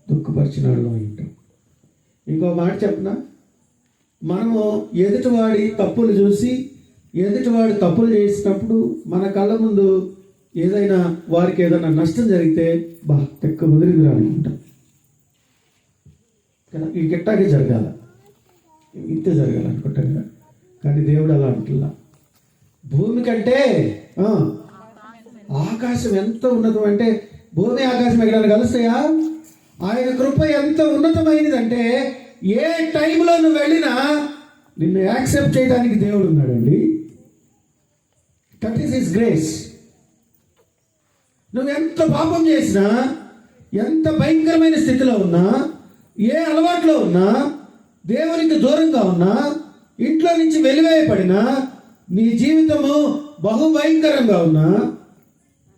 దుఃఖపరిచినాడు ఉంటాం. ఇంకో మాట చెప్పనా, మనము ఎదుటివాడి తప్పులు చూసి ఎదుటివాడు తప్పులు చేసినప్పుడు మన కళ్ళ ముందు ఏదైనా వారికి ఏదైనా నష్టం జరిగితే తెక్క కుదిరింది అనుకుంటాం కదా, ఈ గిట్టాగే జరగాల, ఇంతే జరగాలనుకుంటాం కదా. కానీ దేవుడు అలా అంటున్నా, భూమి కంటే ఆకాశం ఎంత ఉన్నతం అంటే, భూమి ఆకాశం ఎక్కడైనా కలుస్తాయా? ఆయన కృప ఎంత ఉన్నతమైనదంటే ఏ టైంలో నువ్వు వెళ్ళినా నిన్ను యాక్సెప్ట్ చేయడానికి దేవుడు ఉన్నాడండి. That is his grace. నువ్వు ఎంత పాపం చేసినా, ఎంత భయంకరమైన స్థితిలో ఉన్నా, ఏ అలవాట్లో ఉన్నా, దేవునికి దూరంగా ఉన్నా, ఇంట్లో నుంచి వెలివేయబడినా, నీ జీవితము బహుభయంకరంగా ఉన్నా,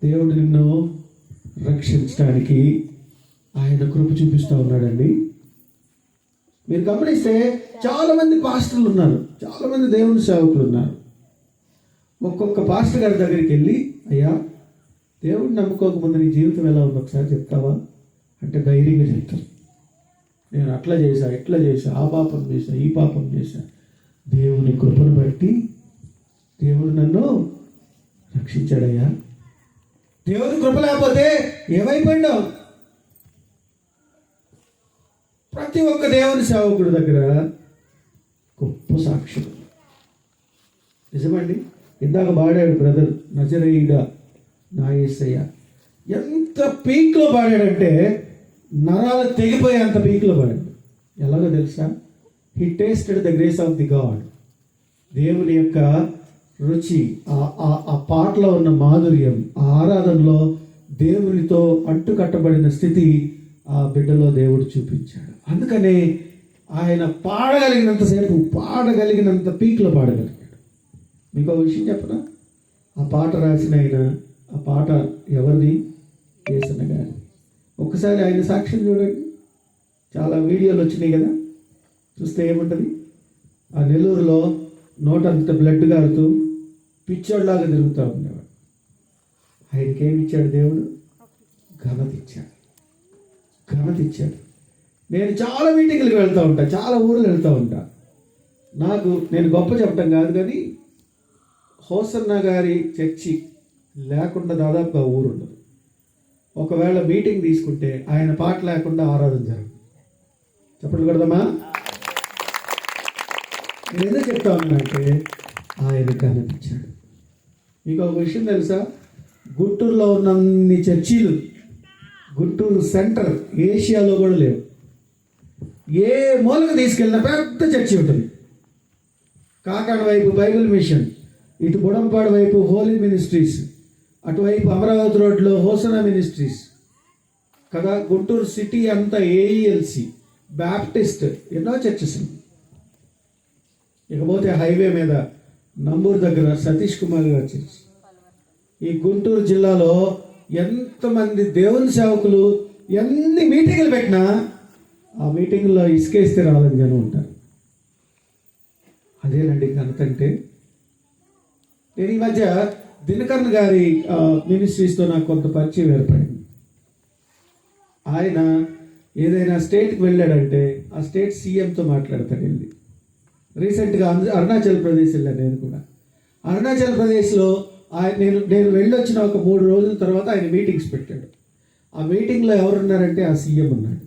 దేవుడు నిన్ను రక్షించడానికి ఆయన కృప చూపిస్తూ ఉన్నాడండి. మీరు గమనిస్తే చాలామంది పాస్టర్లు ఉన్నారు, చాలామంది దేవుని సేవకులు ఉన్నారు. ఒక్కొక్క పాస్టర్ గారి దగ్గరికి వెళ్ళి, అయ్యా దేవుడిని నమ్ముకోకముందు నీ జీవితం ఎలా ఉంది ఒకసారి చెప్తావా అంటే ధైర్యంగా చెప్తారు. నేను అట్లా చేశా, ఇట్లా చేశా, ఆ పాపం చేశా, ఈ పాపం చేశా. దేవుని కృపను బట్టి దేవుడు నన్ను రక్షించాడయ్యా. దేవుని కృప లేకపోతే ఏమైపోయినావు? ప్రతి ఒక్క దేవుని సేవకుడి దగ్గర గొప్ప సాక్ష్యం నిజమండి. ఇందాక పాడాడు బ్రదర్, నజరేయుడా నా యేసయ్య. ఎంత పీక్లో పాడాడంటే నరాలు తెగిపోయే అంత పీక్లో పాడాడు. ఎలాగో తెలుసా? He tasted the grace of the God. దేవుని యొక్క రుచి, ఆ పాటలో ఉన్న మాధుర్యం, ఆ ఆరాధనలో దేవునితో అంటుకట్టబడిన స్థితి ఆ బిడ్డలో దేవుడు చూపించాడు. అందుకనే ఆయన పాడగలిగినంత పీక్లో పాడగలిగాడు. మీకు ఒక విషయం చెప్పనా? ఆ పాట రాసిన ఆయన, ఆ పాట ఎవరిది? యేసన్న గారి. ఒక్కసారి ఆయన సాక్ష్యం చూడండి. చాలా వీడియోలు వచ్చినాయి కదా, చూస్తే ఏముంటుంది? ఆ నెల్లూరులో నోటంత బ్లడ్ కారుతూ పిచ్చోడ్లాగా తిరుగుతూ ఉండేవాడు. ఆయనకి ఏమి ఇచ్చాడు దేవుడు? ఘనత ఇచ్చాడు. నేను చాలా మీటింగ్లకు వెళ్తూ ఉంటా, చాలా ఊర్లు వెళ్తూ ఉంటా. నేను గొప్ప చెప్పడం కాదు, కానీ హోసన్న గారి చర్చి లేకుండా దాదాపుగా ఊరు ఉండదు. ఒకవేళ మీటింగ్ తీసుకుంటే ఆయన పాట లేకుండా ఆరాధన జరగదు. చెప్పండి కొడదామా? నేను ఎందుకు చెప్తా ఉన్నానంటే ఆయన కనిపించాడు. మీకు ఒక విషయం తెలుసా? గుంటూరులో ఉన్నన్ని చర్చీలు గుంటూరు సెంటర్ ఏషియాలో కూడా లేవు. ఏ మూలకు తీసుకెళ్ళిన పెద్ద చర్చి ఉంటుంది. కాకాడ వైపు బైబిల్ మిషన్, ఇటు బుడంపాడు వైపు హోలీ మినిస్ట్రీస్, అటువైపు అమరావతి రోడ్లో హోసనా మినిస్ట్రీస్ కదా. గుంటూరు సిటీ అంతా ఏఈఎల్సి, బ్యాప్టిస్ట్, ఎన్నో చర్చెస్. ఇకపోతే హైవే మీద నంబూరు దగ్గర సతీష్ కుమార్ గారి చర్చ్. ఈ గుంటూరు జిల్లాలో ఎంతమంది దేవుని సేవకులు ఎన్ని మీటింగులు పెట్టినా ఆ మీటింగుల్లో ఇసుకేస్తే రావాలని జనం ఉంటారు. అదేనండి ఘనత అంటే. నేను ఈ మధ్య దినకర్ణ గారి మినిస్ట్రీస్తో నాకు కొంత పరిచయం ఏర్పడింది. ఆయన ఏదైనా స్టేట్కి వెళ్ళాడంటే ఆ స్టేట్ సీఎంతో మాట్లాడతాడు. వెళ్ళి రీసెంట్గా అరుణాచల్ ప్రదేశ్ వెళ్ళాను నేను కూడా. అరుణాచల్ ప్రదేశ్లో నేను వెళ్ళొచ్చిన ఒక 3 రోజుల తర్వాత ఆయన మీటింగ్స్ పెట్టాడు. ఆ మీటింగ్లో ఎవరున్నారంటే ఆ సీఎం ఉన్నాడు.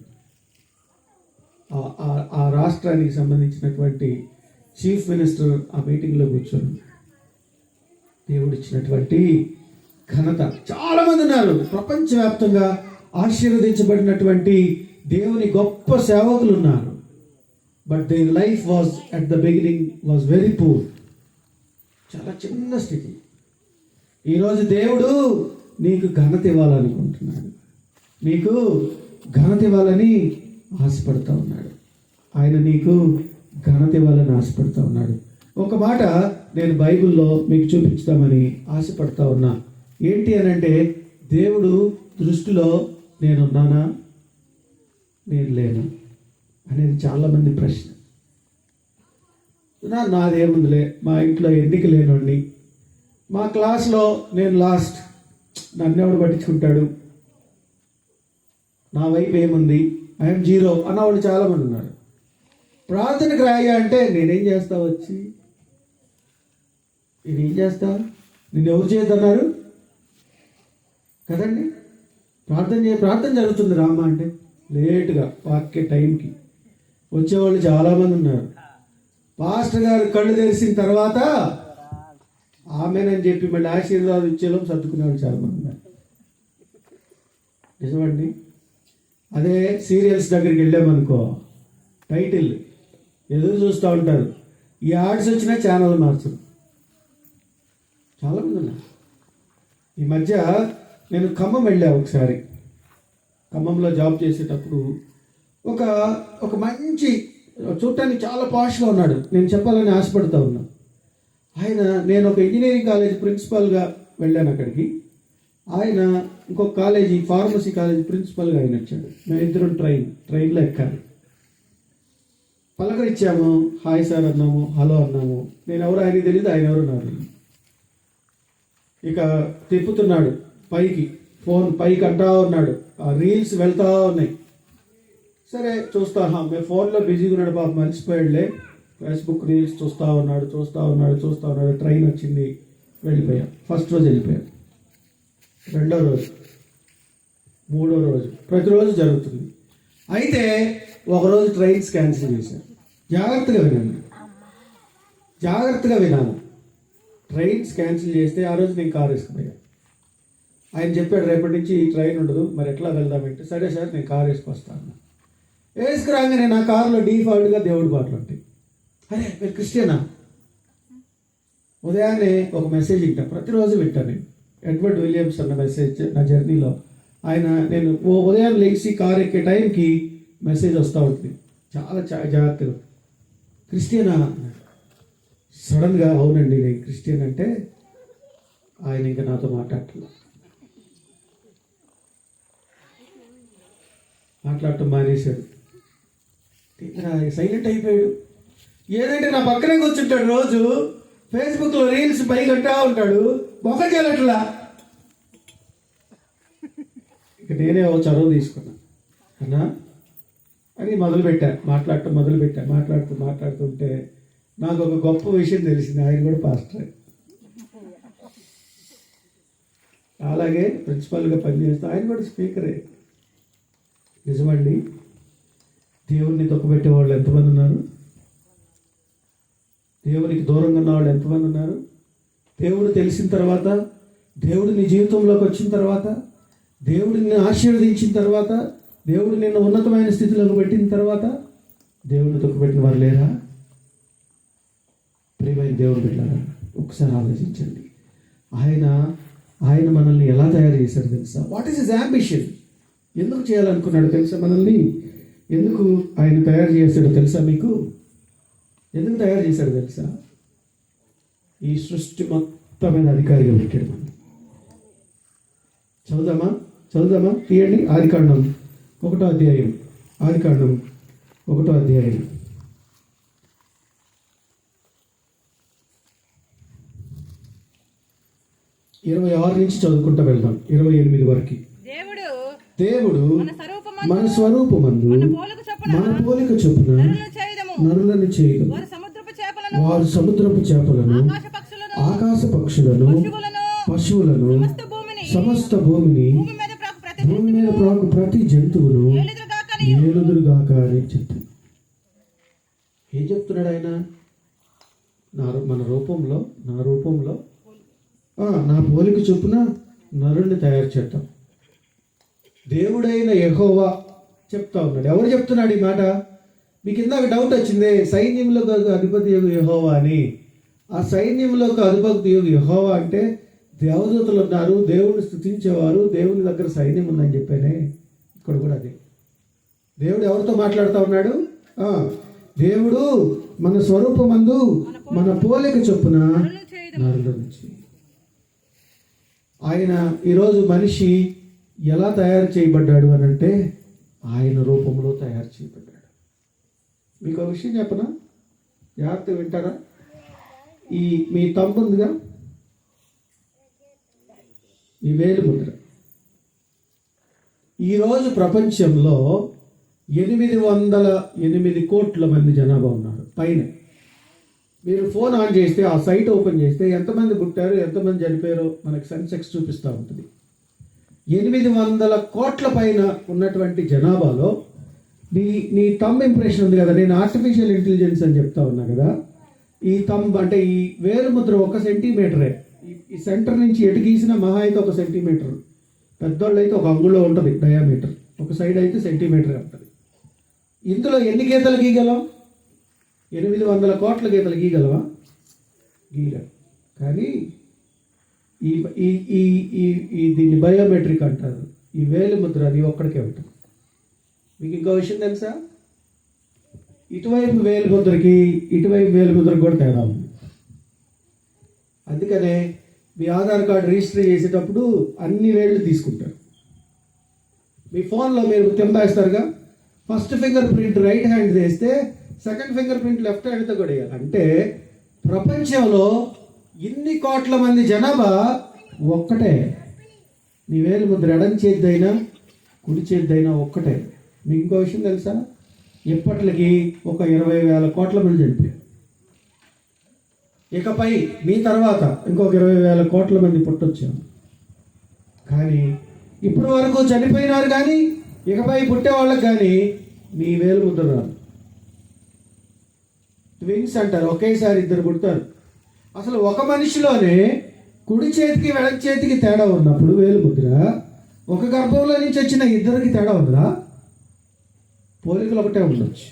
ఆ రాష్ట్రానికి సంబంధించినటువంటి చీఫ్ మినిస్టర్ ఆ మీటింగ్లో కూర్చొని దేవుడిచ్చినటువంటి ఘనత. చాలామంది ఉన్నారు ప్రపంచవ్యాప్తంగా ఆశీర్వదించబడినటువంటి దేవుని గొప్ప సేవకులు ఉన్నారు. But their life was at the beginning was very poor. చాలా చిన్న స్థితి. ఈరోజు దేవుడు నీకు ఘనత ఇవ్వాలనుకుంటున్నాడు, నీకు ఘనత ఇవ్వాలని ఆశపడుతూ ఉన్నాడు. ఆయన నీకు ఘనత ఇవ్వాలని ఆశపడుతూ ఉన్నాడు. ఒక మాట నేను బైబిల్లో మీకు చూపించుదామని ఆశపడతా ఉన్నా. ఏంటి అని అంటే, దేవుడు దృష్టిలో నేనున్నానా, నేను లేను అనేది చాలామంది ప్రశ్న. నాదేముందిలే, మా ఇంట్లో ఎన్నిక లేనోడిని, మా క్లాస్లో నేను లాస్ట్, నన్నెవడు పట్టించుకుంటాడు, నా వైపు ఏముంది, ఐఎమ్ జీరో అన్నవాళ్ళు చాలామంది ఉన్నారు. ప్రార్థనకు రాయ అంటే నేనేం చేస్తా వచ్చి, నేనేం చేస్తా, నిన్ను ఎవరు చేయొద్దన్నారు కదండి. ప్రార్థన జరుగుతుంది రామ్మ అంటే లేటుగా వాక్య టైంకి వచ్చేవాళ్ళు చాలామంది ఉన్నారు. పాస్టర్ గారు కళ్ళు తెరిసిన తర్వాత ఆమెనని చెప్పి మళ్ళీ ఆశీర్వాదం ఇచ్చేలోపు సర్దుకునేవాళ్ళు చాలామంది ఉన్నారు. నిజమండి. అదే సీరియల్స్ దగ్గరికి వెళ్ళామనుకో, టైటిల్ ఎదురు చూస్తూ ఉంటారు. ఈ యాడ్స్ వచ్చినా ఛానల్ మార్చరు. చాలామంది ఉన్నారు. ఈ మధ్య నేను ఖమ్మం వెళ్ళా ఒకసారి. ఖమ్మంలో జాబ్ చేసేటప్పుడు ఒక మంచి, చూడటానికి చాలా పాష్గా ఉన్నాడు. నేను చెప్పాలని ఆశపడుతూ ఉన్నా. నేను ఒక ఇంజనీరింగ్ కాలేజ్ ప్రిన్సిపాల్గా వెళ్ళాను అక్కడికి. ఆయన ఇంకొక కాలేజీ, ఫార్మసీ కాలేజీ ప్రిన్సిపల్గా ఆయన వచ్చాడు. మేము ఇద్దరం ట్రైన్లో ఎక్కాలి. పలకరించాము, హాయ్ సార్ అన్నాము, హలో అన్నాము. నేను ఎవరు ఆయనకి తెలియదు, ఆయన ఎవరు నాకు తెలియదు. ఇక తిప్పుతున్నాడు పైకి, ఫోన్ పైకి అంటా ఉన్నాడు. ఆ రీల్స్ వెళ్తా ఉన్నాయి. సరే చూస్తా, మేము ఫోన్లో బిజీగా ఉన్నాడు, పాప మర్చిపోయాడులే. ఫేస్బుక్ రీల్స్ చూస్తూ ఉన్నాడు. ట్రైన్ వచ్చింది, వెళ్ళిపోయాం. ఫస్ట్ రోజు వెళ్ళిపోయాం. రెండో రోజు, మూడో రోజు, ప్రతిరోజు జరుగుతుంది. అయితే ఒకరోజు ట్రైన్స్ క్యాన్సిల్ చేశారు. జాగ్రత్తగా వినాను. ట్రైన్స్ క్యాన్సిల్ చేస్తే ఆ రోజు నేను కారు వేసుకుపోయాను. ఆయన చెప్పాడు, రేపటి నుంచి ఈ ట్రైన్ ఉండదు, మరి ఎట్లా వెళ్దామంటే, సరే సార్ నేను కారు వేసుకొస్తాను. వేసుకురాగానే నా కారులో డీఫాల్ట్గా దేవుడి పాటలు ఉంటాయి. అరే మీరు క్రిస్టియనా? ఉదయాన్నే ఒక మెసేజ్ వింటాను, ప్రతిరోజు వింటాను నేను. ఎడ్వర్డ్ విలియమ్స్ అన్న మెసేజ్ నా జర్నీలో. నేను ఉదయం లేచి కారు ఎక్కే టైంకి మెసేజ్ వస్తూ ఉంటుంది. చాలా జాగ్రత్తగా, క్రిస్టియనా? సడన్గా అవునండి నేను క్రిస్టియన్ అంటే ఆయన ఇంకా నాతో మాట్లాడటం మానేశాడు. సైలెంట్ అయిపోయాడు. ఏదంటే నా పక్కనే కూర్చుంటాడు, రోజు ఫేస్బుక్లో రీల్స్ పైగంటా ఉంటాడు, మొక్క చేయట్లా. ఇక నేనే ఒక చదువు తీసుకున్నా అన్నా అని మాట్లాడుతుంటే నాకు ఒక గొప్ప విషయం తెలిసింది. ఆయన కూడా పాస్టర్, అలాగే ప్రిన్సిపల్గా పనిచేస్తూ ఆయన కూడా స్పీకరే. నిజమండి. దేవుడిని తొక్కబెట్టే వాళ్ళు ఎంతమంది ఉన్నారు? దేవునికి దూరంగా ఉన్న వాళ్ళు ఎంతమంది ఉన్నారు? దేవుడు తెలిసిన తర్వాత, దేవుడు నీ జీవితంలోకి వచ్చిన తర్వాత, దేవుడిని ఆశీర్వదించిన తర్వాత, దేవుడు నిన్ను ఉన్నతమైన స్థితిలోకి పెట్టిన తర్వాత దేవుడిని తొక్కబెట్టిన వారు లేరా? ప్రియమైన దేవుడు బిడ్డలారా, ఒకసారి ఆలోచించండి. ఆయన మనల్ని ఎలా తయారు చేశాడు తెలుసా? What is his ambition? ఎందుకు చేయాలనుకున్నాడు తెలుసా? మనల్ని ఎందుకు ఆయన తయారు చేశాడో తెలుసా మీకు? ఎందుకు తయారు చేశాడు తెలుసా? ఈ సృష్టి మొత్తం మీద అధికారిగా పెట్టాడు మనం. చదువుదామా తీయండి. ఆదికాండం 1వ అధ్యాయం. 26 నుంచి చదువుకుంటూ వెళ్దాం, 28 వరకు. దేవుడు మన స్వరూపమందు మన పోలిక చొప్పున నరులను చేయదు. వారు సముద్రపు చేపలను, ఆకాశ పక్షులను, పశువులను, సమస్త భూమిని, భూమి మీద ప్రాకు ప్రతి జంతువును ఏలుదురుగాక అని చెప్తాడు. ఏం చెప్తున్నాడు ఆయన? నా రూపంలో నా పోలిక చొప్పున నరుణ్ణి తయారు చేద్దాం. దేవుడైన యెహోవా చెప్తా ఉన్నాడు. ఎవరు చెప్తున్నాడు ఈ మాట? మీకు ఇందాక డౌట్ వచ్చింది, సైన్యంలోకి అధిపతి యెహోవా అని. ఆ సైన్యంలోకి అధిపతి యెహోవా అంటే దేవదూతలు ఉన్నారు, దేవుడిని స్తుతించేవారు, దేవుని దగ్గర సైన్యం ఉందని చెప్పానే. ఇక్కడ కూడా అదే. దేవుడు ఎవరితో మాట్లాడుతూ ఉన్నాడు? దేవుడు మన స్వరూపమందు మన పోలిక చొప్పున నరుల నుంచి. ఆయన ఈరోజు మనిషి ఎలా తయారు చేయబడ్డాడు అని అంటే ఆయన రూపంలో తయారు చేయబడ్డాడు. మీకు ఒక విషయం చెప్పనా? జాగ్రత్తగా వింటారా? మీ తంబు ఉందిగా, ఈ వేలు ముద్ర. ఈరోజు ప్రపంచంలో 808 కోట్ల మంది జనాభా ఉన్నారు పైన. మీరు ఫోన్ ఆన్ చేస్తే ఆ సైట్ ఓపెన్ చేస్తే ఎంతమంది పుట్టారు, ఎంతమంది చనిపోయారో మనకి సెన్సెక్స్ చూపిస్తూ ఉంటుంది. 800 కోట్ల పైన ఉన్నటువంటి జనాభాలో నీ థంబ్ ఇంప్రెషన్ ఉంది కదా, నేను ఆర్టిఫిషియల్ ఇంటెలిజెన్స్ అని చెప్తా ఉన్నా కదా. ఈ థంబ్ అంటే ఈ వేలు ముద్ర 1 సెంటీమీటరే. ఈ సెంటర్ నుంచి ఎటు గీసిన మహా అయితే 1 సెంటీమీటర్, పెద్దోళ్ళు అయితే 1 అంగుళం ఉంటుంది డయామీటర్, ఒక సైడ్ అయితే సెంటీమీటరే ఉంటుంది. ఇందులో ఎన్ని గీతలు గీయగలం? 800 కోట్ల గీతలు గీయగలవా? గీయలేం. కానీ ఈ ఈ ఈ ఈ ఈ దీన్ని బయోమెట్రిక్ అంటారు. ఈ వేలు ముద్ర అది ఒక్కడికే ఉంటుంది. మీకు ఇంకో విషయం తెలుసా? ఇటువైపు వేలు ముద్రకి ఇటువైపు వేలు ముద్రకి కూడా తేడా ఉంది. అందుకనే మీ ఆధార్ కార్డు రిజిస్టర్ చేసేటప్పుడు అన్ని వేళ్ళు తీసుకుంటారు. మీ ఫోన్లో మీరు తింపేస్తారుగా, first finger print right hand వేస్తే సెకండ్ ఫింగర్ ప్రింట్ లెఫ్ట్ హ్యాండ్తో కూడా వేయాలి. అంటే ప్రపంచంలో ఇన్ని కోట్ల మంది జనాభా ఒక్కటే. నీ వేలు ముద్ర ఎడం చేద్దైనా కుడి చేద్దైనా ఒక్కటే. మీకు ఇంకో విషయం తెలుసా? ఇప్పటికి ఒక 20,000 కోట్ల మంది చనిపోయారు. ఇకపై మీ తర్వాత ఇంకొక 20,000 కోట్ల మంది పుట్టొచ్చారు. కానీ ఇప్పటి వరకు చనిపోయినారు, కానీ ఇకపై పుట్టే వాళ్ళకి కానీ మీ వేలు ముద్ర రాదు. ట్విన్స్ అంటారు, ఒకేసారి 2 పుడతారు. అసలు ఒక మనిషిలోనే కుడి చేతికి ఎడం చేతికి తేడా ఉన్నప్పుడు వేలు ముద్ర, ఒక గర్భంలో నుంచి వచ్చిన 2కి తేడా ఉందా? పోలికలు ఒకటే ఉండొచ్చు.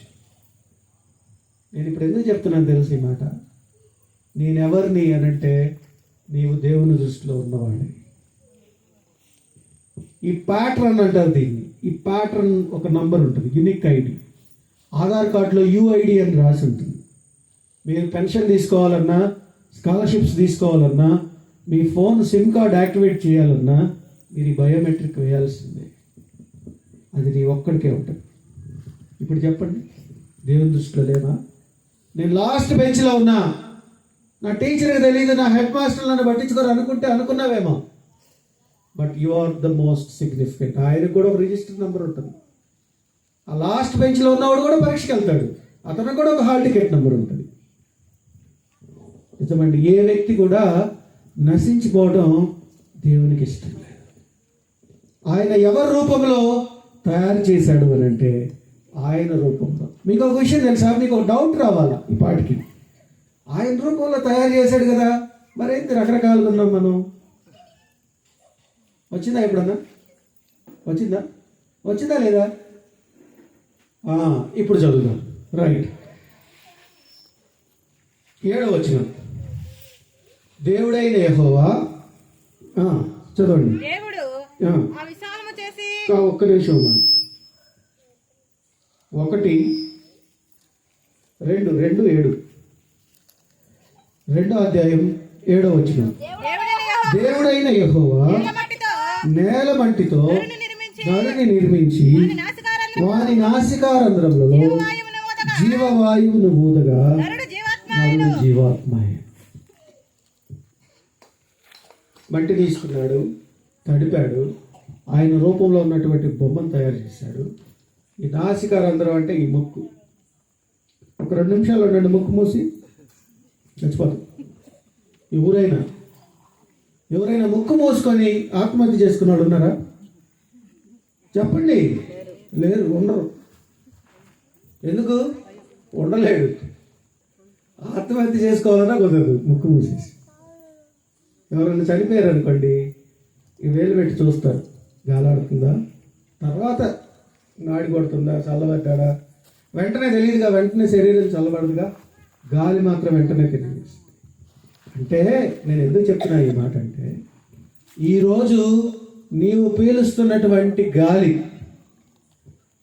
నేను ఇప్పుడు ఎందుకు చెప్తున్నాను తెలుసు ఈ మాట? నేనెవరిని అనంటే నీవు దేవుని దృష్టిలో ఉన్నవాడిని. ఈ ప్యాటర్న్ అంటారు దీన్ని. ఈ ప్యాటర్న్ ఒక నంబర్ ఉంటుంది, యూనిక్ ఐడి. ఆధార్ కార్డులో యుఐడి అని రాసి ఉంటుంది. మీరు పెన్షన్ తీసుకోవాలన్నా, స్కాలర్షిప్స్ తీసుకోవాలన్నా, మీ ఫోన్ సిమ్ కార్డ్ యాక్టివేట్ చేయాలన్నా మీరు ఈ బయోమెట్రిక్ వేయాల్సిందే. అది నీ ఒక్కడికే ఉంటుంది. ఇప్పుడు చెప్పండి, దేవుని దృష్టిలో లేవా? నేను లాస్ట్ బెంచ్లో ఉన్నా, నా టీచర్కి తెలియదు, నా హెడ్ మాస్టర్ నన్ను పట్టించుకోరు అనుకున్నావేమో. But you are the most significant. ఆయనకు కూడా ఒక రిజిస్టర్ నెంబర్ ఉంటుంది. ఆ లాస్ట్ బెంచ్లో ఉన్నవాడు కూడా పరీక్షకి వెళ్తాడు, అతనికి కూడా ఒక హాల్ టికెట్ నెంబర్ ఉంటుంది. నిజమండి, ఏ వ్యక్తి కూడా నశించిపోవడం దేవునికి ఇష్టం లేదు. ఆయన ఎవరి రూపంలో తయారు చేశాడు అని అంటే ఆయన రూపంలో. మీకు ఒక విషయం తెలుసా? మీకు ఒక డౌట్ రావాలా ఈ పాటికి. ఆయన రూపంలో తయారు చేశాడు కదా, మరేంటి రకరకాలుగా ఉన్నాం మనం? వచ్చిందా ఎప్పుడన్నా? వచ్చిందా లేదా? ఇప్పుడు చదువుదాం. రైట్, 7వ వచనం. దేవుడైన యెహోవా, చదవండి. ఒక్క నిమిషం ఉన్నా. 1:2 2వ అధ్యాయం 7వ వచనం. దేవుడైన యెహోవా నేల మట్టితో నరుని నిర్మించి వాని నాసికారంధ్రములలో జీవవాయువును ఊదగా నరుడు జీవాత్మయే. మట్టి తీసుకున్నాడు, తడిపాడు, ఆయన రూపంలో ఉన్నటువంటి బొమ్మను తయారు చేశాడు. ఈ నాసికారంధ్రం అంటే ఈ ముక్కు. ఒక 2 నిమిషాలు ఉండండి, ముక్కు మూసి చచ్చిపోతాం. ఎవరైనా ముక్కు మూసుకొని ఆత్మహత్య చేసుకున్నాడు ఉన్నారా? చెప్పండి. లేరు, ఉండరు. ఎందుకు ఉండలేడు? ఆత్మహత్య చేసుకోవాలన్నా కుదరదు ముక్కు మూసేసి. ఎవరైనా చనిపోయారు అనుకోండి, ఈ వేలు పెట్టి చూస్తారు, గాలాడుతుందా, తర్వాత నాడి కొడుతుందా, చల్లబడ్డా, వెంటనే తెలియదుగా, వెంటనే శరీరం చల్లబడదుగా, గాలి మాత్రం వెంటనే తెలియదు. అంటే నేను ఎందుకు చెప్తున్నా ఈ మాట అంటే, ఈరోజు నీవు పీలుస్తున్నటువంటి గాలి,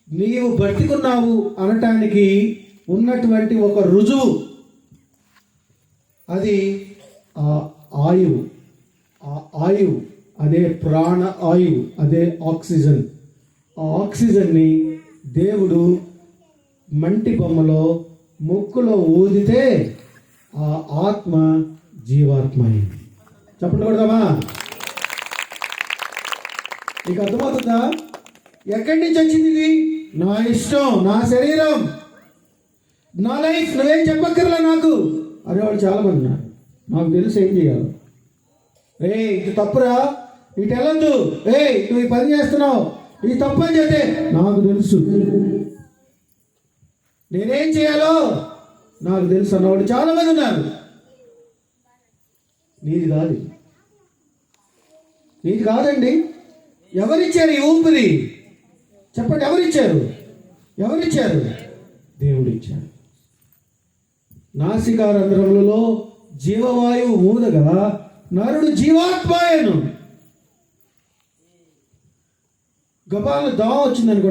నీవు బతికున్నావు అనటానికి ఉన్నటువంటి ఒక రుజువు, అది ఆయువు. ఆయువు అదే ప్రాణ ఆయువు, అదే ఆక్సిజన్. ఆ ఆక్సిజన్ని దేవుడు మంటి బొమ్మలో ముక్కులో ఊదితే ఆ ఆత్మ జీవాత్మ అయింది. చెప్పండి కొడదామా? నీకు అర్థమవుతుందా? ఎక్కడి నుంచి వచ్చింది ఇది? నా ఇష్టం, నా శరీరం, నా లైఫ్, నువ్వేం చెప్పక్కర్లా నాకు అనేవాళ్ళు చాలామంది ఉన్నారు. నాకు తెలుసు ఏం చేయాలి. ఇది తప్పురా, ఇటు వెళ్ళొద్దు, నువ్వు ఈ పని చేస్తున్నావు, ఇది తప్పు అని చెప్తే నాకు తెలుసు, నేనేం చేయాలో నాకు తెలుసు అన్నవాళ్ళు చాలామంది ఉన్నారు. నీది కాదు, నీది కాదండి. ఎవరిచ్చారు ఈ ఊపిరి? చెప్పండి, ఎవరిచ్చారు? ఎవరిచ్చారు? దేవుడిచ్చాడు. నాసికారంధ్రములలో జీవవాయువు ఊదగా నరుడు జీవాత్మాయను. గబాలను దోమ వచ్చిందని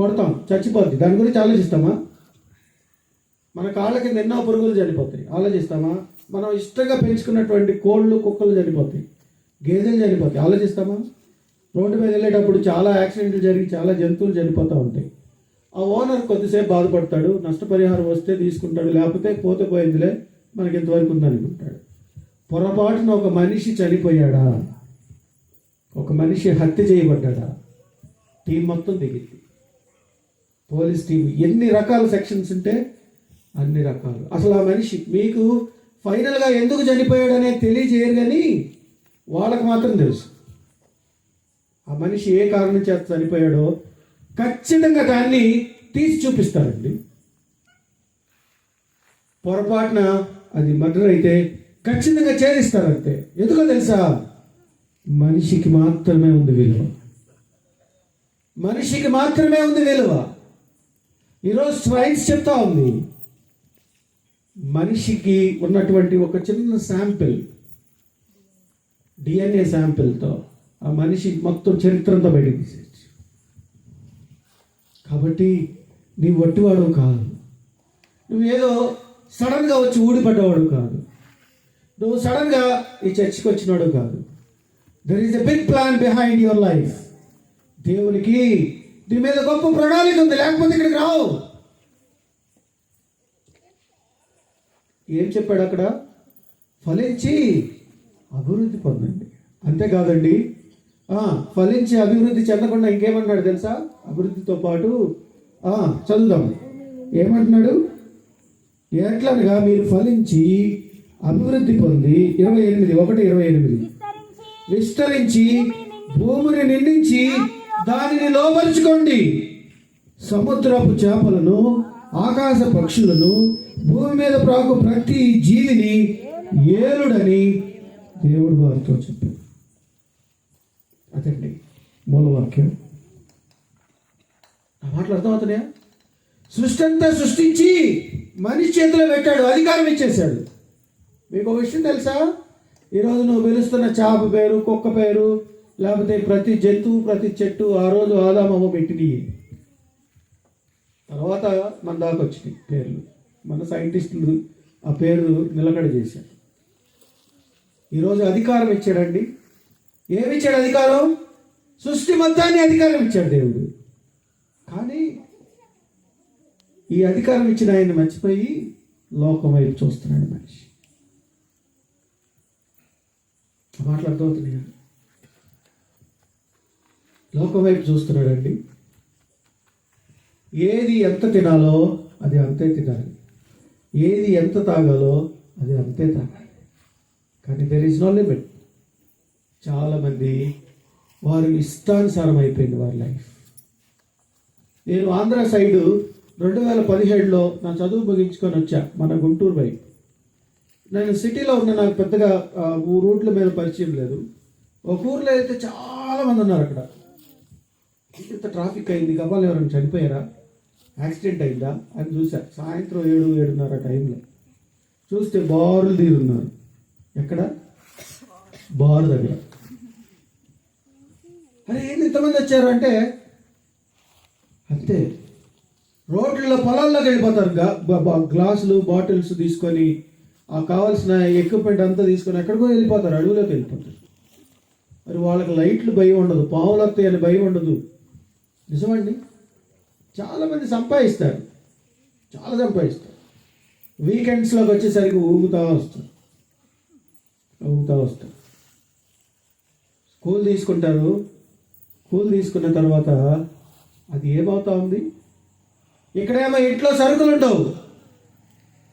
కొడతాం, చచ్చిపోద్ది. దాని గురించి ఆలోచిస్తామా? మన కాళ్ళ కింద ఎన్నో పురుగులు చనిపోతాయి, ఆలోచిస్తామా? మనం ఇష్టంగా పెంచుకున్నటువంటి కోళ్ళు, కుక్కలు చనిపోతాయి, గేదెలు చనిపోతాయి, ఆలోచిస్తామా? రోడ్డు మీద వెళ్ళేటప్పుడు చాలా యాక్సిడెంట్లు జరిగి చాలా జంతువులు చనిపోతూ ఉంటాయి. ఆ ఓనర్ కొద్దిసేపు బాధపడతాడు, నష్టపరిహారం వస్తే తీసుకుంటాడు, లేకపోతే పోతే పోయిందిలే మనకి ఎంతవరకు ఉందనుకుంటాడు. పొరపాటున ఒక మనిషి చనిపోయాడా, ఒక మనిషి హత్య చేయబడ్డాడా, టీం మొత్తం దిగింది. పోలీస్ టీం ఎన్ని రకాల సెక్షన్స్ ఉంటే అన్ని రకాలు. అసలు ఆ మనిషి మీకు ఫైనల్గా ఎందుకు చనిపోయాడనే తెలియజేయరు, కానీ వాళ్ళకు మాత్రం తెలుసు ఆ మనిషి ఏ కారణం చేత చనిపోయాడో. ఖచ్చితంగా దాన్ని తీసి చూపిస్తారండి. పొరపాటున అది మర్డర్ అయితే ఖచ్చితంగా ఛేదిస్తారంతే. ఎందుకో తెలుసా? మనిషికి మాత్రమే ఉంది విలువ, మనిషికి మాత్రమే ఉంది విలువ. ఈరోజు సైన్స్ చెప్తా ఉంది, మనిషికి ఉన్నటువంటి ఒక చిన్న శాంపిల్, DNA శాంపిల్తో ఆ మనిషి మొత్తం చరిత్ర అంతా బయటకు తీసేయచ్చు. కాబట్టి నీవు వట్టివాడు కాదు, నువ్వేదో సడన్గా వచ్చి ఊడిపడ్డవాడు కాదు, నువ్వు సడన్గా ఈ చర్చికి వచ్చినాడు కాదు. There is a big plan behind your life. దేవునికి దీని మీద గొప్ప ప్రణాళిక ఉంది, లేకపోతే ఇక్కడికి రావు. ఏం చెప్పాడు అక్కడ? ఫలించి అభివృద్ధి పొందండి. అంతేకాదండి, ఫలించి అభివృద్ధి చెందకుండా ఇంకేమన్నాడు తెలుసా? అభివృద్ధితో పాటు చదువుదాం, ఏమంటున్నాడు? ఎట్లనగా మీరు ఫలించి అభివృద్ధి పొంది 28 విస్తరించి భూమిని నిండించి దానిని లోపరుచుకోండి, సముద్రపు చేపలను, ఆకాశ పక్షులను, భూమి మీద ప్రాకు ప్రతి జీవిని ఏలుడని దేవుడు వారితో చెప్పాడు. అదండి మూలవాక్యం. ఆ మాటలు అర్థమవుతున్నాయా? సృష్టి అంతా సృష్టించి మనిషి చేతిలో పెట్టాడు, అధికారం ఇచ్చేశాడు. మీకు ఒక విషయం తెలుసా? ఈరోజు నువ్వు పిలుస్తున్న చేప పేరు, కుక్క పేరు, లేకపోతే ప్రతి జంతువు, ప్రతి చెట్టు ఆ రోజు ఆదామమ్మ పెట్టినవి. తర్వాత మన దాకా వచ్చినాయి పేర్లు, మన సైంటిస్టులు ఆ పేరు నిలకడ చేశారు. ఈరోజు అధికారం ఇచ్చాడండి. ఏమిచ్చాడు అధికారం? సృష్టి మొత్తాన్ని అధికారం ఇచ్చాడు దేవుడు. కానీ ఈ అధికారం ఇచ్చిన ఆయన మర్చిపోయి లోకం వైపు చూస్తున్నాడు మనిషి. మాట్లాడుతున్నాయా? లోకం వైపు చూస్తున్నాడండి. ఏది ఎంత తినాలో అది అంతే తినాలి, ఏది ఎంత తాగాలో అది అంతే తాగాలి. కానీ దెర్ ఈజ్ నో లిమిట్. చాలామంది వారు ఇష్టానుసారం అయిపోయింది వారి లైఫ్. నేను ఆంధ్ర సైడు 2017లో నా చదువు ముగించుకొని వచ్చా, మన గుంటూరు వైపు. నేను సిటీలో ఉన్న, నాకు పెద్దగా రూట్ల మీద పరిచయం లేదు. ఒక ఊర్లో అయితే చాలామంది ఉన్నారు. అక్కడ ఇంత ట్రాఫిక్ అయింది, గబాలు ఎవరైనా చనిపోయారా, యాక్సిడెంట్ అయిందా అని చూసా. సాయంత్రం 7-7:30 టైంలో చూస్తే బారులు తీరున్నారు. ఎక్కడ? బారు దగ్గర. అరే ఏంది ఇంతమంది వచ్చారు అంటే, అంతే రోడ్లలో పొలాల్లోకి వెళ్ళిపోతారు. గ్లాసులు, బాటిల్స్ తీసుకొని, ఆ కావాల్సిన ఎక్విప్మెంట్ అంతా తీసుకొని ఎక్కడికో వెళ్ళిపోతారు, అడవులోకి వెళ్ళిపోతారు. మరి వాళ్ళకి లైట్లు భయం ఉండదు, పావులు వస్తాయి అని భయం ఉండదు. నిజమండి. చాలామంది సంపాదిస్తారు, చాలా సంపాదిస్తారు. వీకెండ్స్లోకి వచ్చేసరికి ఊగుతూ వస్తారు. కూల్ తీసుకుంటారు. కూల్ తీసుకున్న తర్వాత అది ఏమవుతా ఉంది? ఇక్కడేమో ఇంట్లో సరుకులు ఉండవు,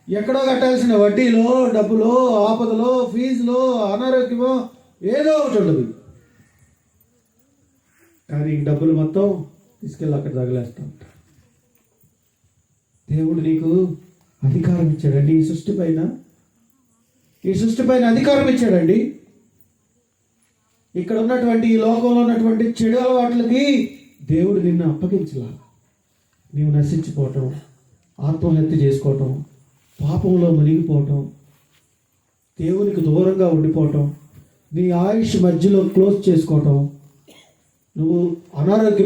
ఎక్కడో కట్టాల్సిన వడ్డీలో, డబ్బులో, ఆపదలో, ఫీజులో, అనారోగ్యమో ఏదో ఒకటి ఉండదు. కానీ ఈ డబ్బులు మొత్తం తీసుకెళ్ళి అక్కడ తగిలేస్తూ ఉంటారు. దేవుడు నీకు అధికారం ఇచ్చాడండి, ఈ సృష్టి పైన అధికారం ఇచ్చాడండి. ఇక్కడ ఉన్నటువంటి ఈ లోకంలో ఉన్నటువంటి చెడు అలవాట్లకి దేవుడు నిన్ను అప్పగించలా. నీవు నశించిపోవటం, ఆత్మహత్య చేసుకోవటం, పాపంలో మునిగిపోవటం, దేవునికి దూరంగా ఉండిపోవటం, నీ ఆయుష్ మధ్యలో క్లోజ్ చేసుకోవటం, నువ్వు అనారోగ్య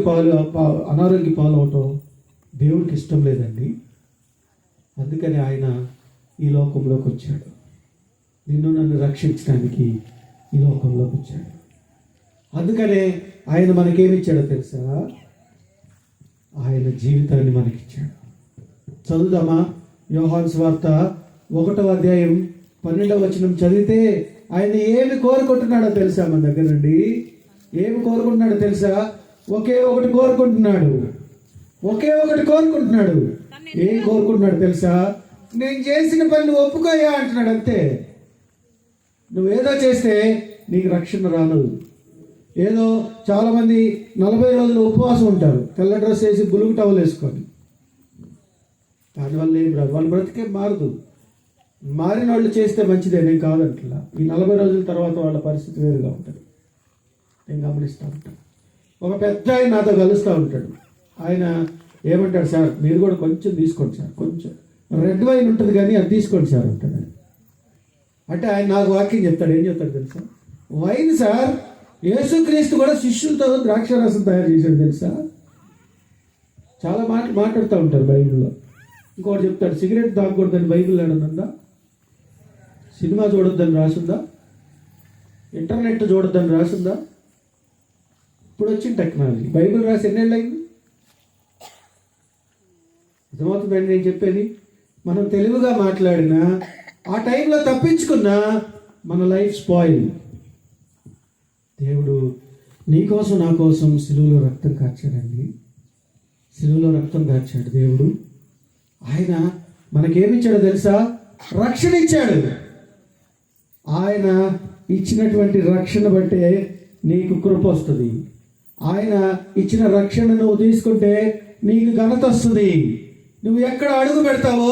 పాలవటం దేవుడికి ఇష్టం లేదండి. అందుకని ఆయన ఈ లోకంలోకి వచ్చాడు, నిన్ను నన్ను రక్షించడానికి ఈ లోకంలోకి వచ్చాడు. అందుకనే ఆయన మనకేమిచ్చాడో తెలుసా? ఆయన జీవితాన్ని మనకిచ్చాడు. చదువుదామా? యోహాను సువార్త 1వ అధ్యాయం 12వ వచనం చదివితే ఆయన ఏమి కోరుకుంటున్నాడో తెలుసా? మన దగ్గర నుండి ఏమి కోరుకుంటున్నాడో తెలుసా? ఒకే ఒకటి కోరుకుంటున్నాడు. ఏం కోరుకుంటున్నాడు తెలుసా? నేను చేసిన పని నువ్వు ఒప్పుకోయా అంటున్నాడు. అంతే. నువ్వేదో చేస్తే నీకు రక్షణ రాను. ఏదో చాలామంది 40 రోజులు ఉపవాసం ఉంటారు, తెల్ల డ్రెస్ వేసి బులుగు టవల్ వేసుకొని. దానివల్ల ఏం రాదు, వాళ్ళ బ్రతికే మారదు. మారిన వాళ్ళు చేస్తే మంచిదే, నేను కాదంటలా. ఈ 40 రోజుల తర్వాత వాళ్ళ పరిస్థితి వేరుగా ఉంటుంది. నేను గమనిస్తూ ఉంటాను. ఒక పెద్ద ఆయన నాతో కలుస్తూ ఉంటాడు. ఆయన ఏమంటాడు? సార్ మీరు కూడా కొంచెం తీసుకోండి సార్, కొంచెం రెడ్ వైన్ ఉంటుంది కానీ అది తీసుకోండి సార్ అంటాడు. అంటే ఆయన నాకు వాక్యం చెప్తాడు. ఏం చెప్తాడు తెలుసా? వైన్ సార్, యేసుక్రీస్తు కూడా శిష్యులతో ద్రాక్షారసం తయారు చేశాడు తెలుసా. చాలా మాట్లాడుతూ ఉంటారు బైబిల్లో. ఇంకోటి చెప్తాడు, సిగరెట్ తాగకూడదని బైబిల్ ఏడనుందా? సినిమా చూడొద్దని రాసుందా? ఇంటర్నెట్ చూడొద్దని రాసుందా? ఇప్పుడు వచ్చిన టెక్నాలజీ. బైబిల్ రాసి ఎన్నేళ్ళు అయింది? అర్థమవుతుందండి నేను చెప్పేది? మనం తెలివిగా మాట్లాడినా, ఆ టైంలో తప్పించుకున్నా మన లైఫ్ స్పాయిల్. దేవుడు నీకోసం నా కోసం సిలువలో రక్తం కార్చాడండి. సిలువలో రక్తం కార్చాడు దేవుడు. ఆయన మనకేమిచ్చాడో తెలుసా? రక్షణ ఇచ్చాడు. ఆయన ఇచ్చినటువంటి రక్షణ బట్టే నీకు కృప వస్తుంది. ఆయన ఇచ్చిన రక్షణ నువ్వు తీసుకుంటే నీకు ఘనత వస్తుంది. నువ్వు ఎక్కడ అడుగు పెడతావో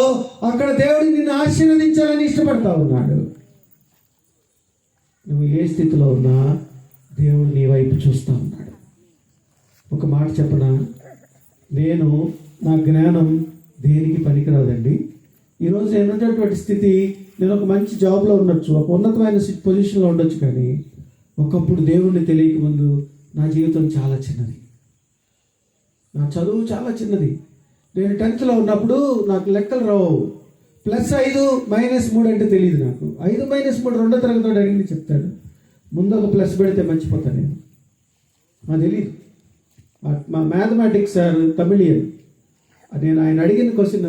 అక్కడ దేవుడు నిన్ను ఆశీర్వదించాలని ఇష్టపడతా ఉన్నాడు. నువ్వు ఏ స్థితిలో ఉన్నా దేవుడు నీ వైపు చూస్తూ ఉన్నాడు. ఒక మాట చెప్పనా? నా జ్ఞానం దేనికి పనికిరాదండి. ఈరోజు నేను ఉన్నటువంటి స్థితి, నేను ఒక మంచి జాబ్లో ఉండొచ్చు, ఒక ఉన్నతమైన పొజిషన్లో ఉండొచ్చు, కానీ ఒకప్పుడు దేవుడిని తెలియక ముందు నా జీవితం చాలా చిన్నది, నా చదువు చాలా చిన్నది. నేను 10th ఉన్నప్పుడు నాకు లెక్కలు రావు. +5 -3 అంటే తెలియదు నాకు. 5 - 3 రెండో తరగతి అడిగి చెప్తాడు. ముందు ఒక ప్లస్ పెడితే మర్చిపోతాను నేను, నాకు తెలియదు. మా మ్యాథమెటిక్స్ సార్ తమిళియన్, నేను ఆయన అడిగిన క్వశ్చన్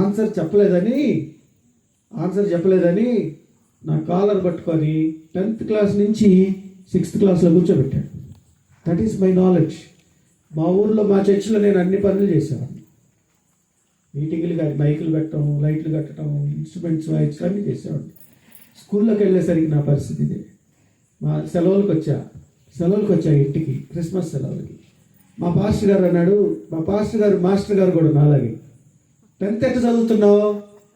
ఆన్సర్ చెప్పలేదని నా కాలర్ పట్టుకొని 10th క్లాస్ నుంచి 6th క్లాస్లో కూర్చోబెట్టాడు. That is my knowledge. మా ఊర్లో మా చర్చిలో నేను అన్ని పనులు చేసేవాడిని. మీటింగ్లు కానీ, మైకులు పెట్టడం, లైట్లు కట్టడం, ఇన్స్ట్రుమెంట్స్ వాయించడం అన్నీ చేసేవాడిని. స్కూల్లోకి వెళ్ళేసరికి నా పరిస్థితి ఇదే. మా సెలవులకు వచ్చా ఇంటికి, క్రిస్మస్ సెలవులకి. మా పాస్టర్ గారు అన్నాడు, మాస్టర్ గారు కూడా నాలాగే, 10th ఎట్లా చదువుతున్నావు,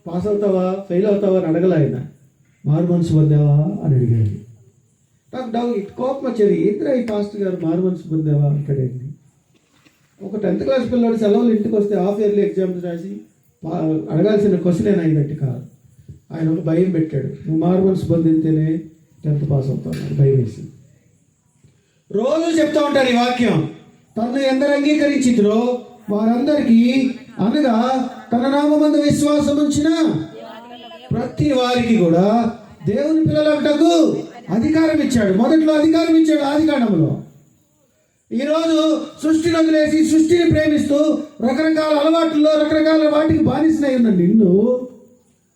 పాస్ అవుతావా, ఫెయిల్ అవుతావా అని అడగల ఆయన. మారు మనసు పొందావా అని అడిగాడు. నాకు కోపం వచ్చేది, ఏంద్రా ఈ పాస్టర్ గారు మారు మనసు పొందావా అంటాడేంటి. ఒక 10th క్లాస్ పిల్లవాడు సెలవులు ఇంటికి వస్తే హాఫ్ ఇయర్లీ ఎగ్జామ్స్ రాసి అడగాల్సిన క్వశ్చన్ అయినట్టు కాదు. ఆయన ఒక భయం పెట్టాడు, నువ్వు మారు మనసు పొందితేనే 10th పాస్ అవుతావు, భయం వేసి. రోజు చెప్తా ఉంటారు ఈ వాక్యం. తనను ఎందరు అంగీకరించిరో వారందరికీ, అనగా తన నామమందు విశ్వాసం ఉంచిన ప్రతి వారికి కూడా దేవుని పిల్లలకు అధికారం ఇచ్చాడు. మొదట్లో అధికారం ఇచ్చాడు ఆదికాండంలో. ఈరోజు సృష్టిని వదిలేసి సృష్టిని ప్రేమిస్తూ రకరకాల అలవాట్లలో రకరకాల వాటికి బానిసనై ఉన్న నిన్ను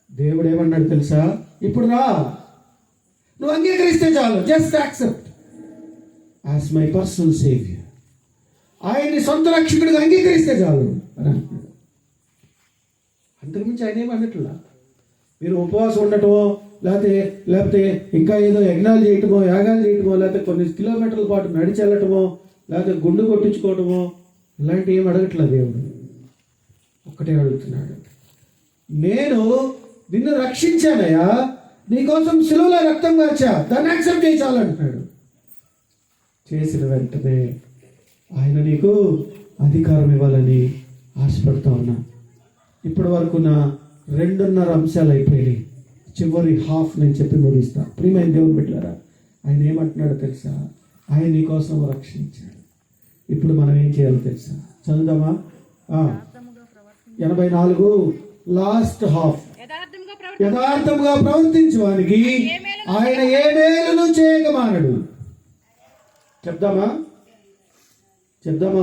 దేవుడు ఏమన్నాడు తెలుసా? ఇప్పుడు రా, నువ్వు అంగీకరిస్తే చాలు, just accept as my personal saviour. ఆయన్ని సొంత రక్షకుడిగా అంగీకరిస్తే చాలు అని అంటున్నాడు. అంతకుమించి ఆయన ఏమి అనట్లా. మీరు ఉపవాసం ఉండటమో లేకపోతే ఇంకా ఏదో యజ్ఞాలు చేయటమో, యాగాలు చేయటమో, లేకపోతే కొన్ని కిలోమీటర్ల పాటు నడిచి వెళ్ళటమో, లేకపోతే గుండు కొట్టించుకోవటమో ఇలాంటివి ఏమి అడగట్లేదు దేవుడు. ఒక్కటే అడుగుతున్నాడు, నేను నిన్ను రక్షించానయ్యా, నీకోసం శిలువలో రక్తం కార్చా, దాన్ని యాక్సెప్ట్ చేయి చాలు అంటున్నాడు. చేసిన వెంటనే ఆయన నీకు అధికారం ఇవ్వాలని ఆశపడతా ఉన్నా. ఇప్పటి వరకు నా 2.5 అంశాలు అయిపోయినాయి. చివరి హాఫ్ నేను చెప్పి ముగిస్తా. ప్రియమైన దేవుని బిడ్డలారా, ఆయన ఏమంటున్నాడో తెలుసా? ఆయన నీ కోసం రక్షించాడు. ఇప్పుడు మనం ఏం చేయాలో తెలుసా? చదువుదామా? 84 లాస్ట్ హాఫ్. యథార్థముగా ప్రవర్తించువానికి ఆయన ఏ మేలును చేయక మానడు. చెప్దామా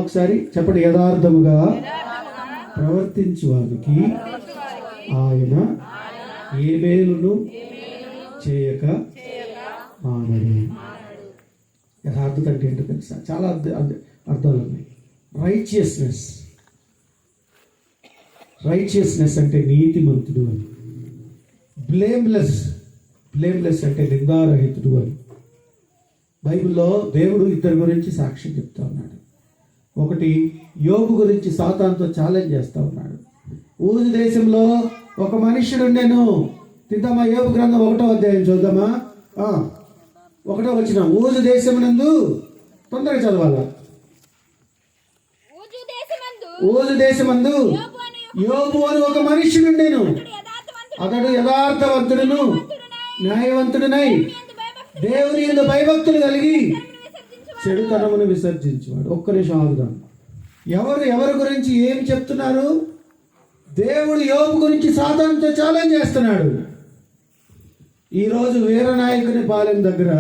ఒకసారి చెప్పండి. యథార్థముగా ప్రవర్తించువానికి ఆయన ఏ మేలును చేయక మానడు. యథార్థత అంటే ఏంటో తెలుసా? చాలా అర్థాలు ఉన్నాయి. రైచియస్నెస్ అంటే నీతిమంతుడు అని. బ్లేమ్లెస్ అంటే నిందారహితుడు అని. బైబిల్లో దేవుడు ఇద్దరి గురించి సాక్ష్యం చెప్తా ఉన్నాడు. ఒకటి, యోబు గురించి సాతానుతో ఛాలెంజ్ చేస్తా ఉన్నాడు. ఊజు దేశంలో ఒక మనుష్యుడు ఉండెను. తిద్దామా? యోబు గ్రంథం 1వ అధ్యాయం చూద్దామా? 1వ వచనం. ఊజు దేశమునందు, తొందరగా చదవాలా. ఊజు దేశమందు యోబు అని ఒక మనుష్యుడు ఉండెను. అతడు యథార్థవంతుడును న్యాయవంతుడునై దేవుని యందు భయభక్తులు కలిగి చెడుతనమును విసర్జించేవాడు. ఒక్క నిమిషం ఆగుదాం. ఎవరి గురించి ఏం చెప్తున్నారు? దేవుడు యోబు గురించి సాతానుతో ఛాలెంజ్ చేస్తున్నాడు. ఈరోజు వీరనాయకుని పాలెం దగ్గర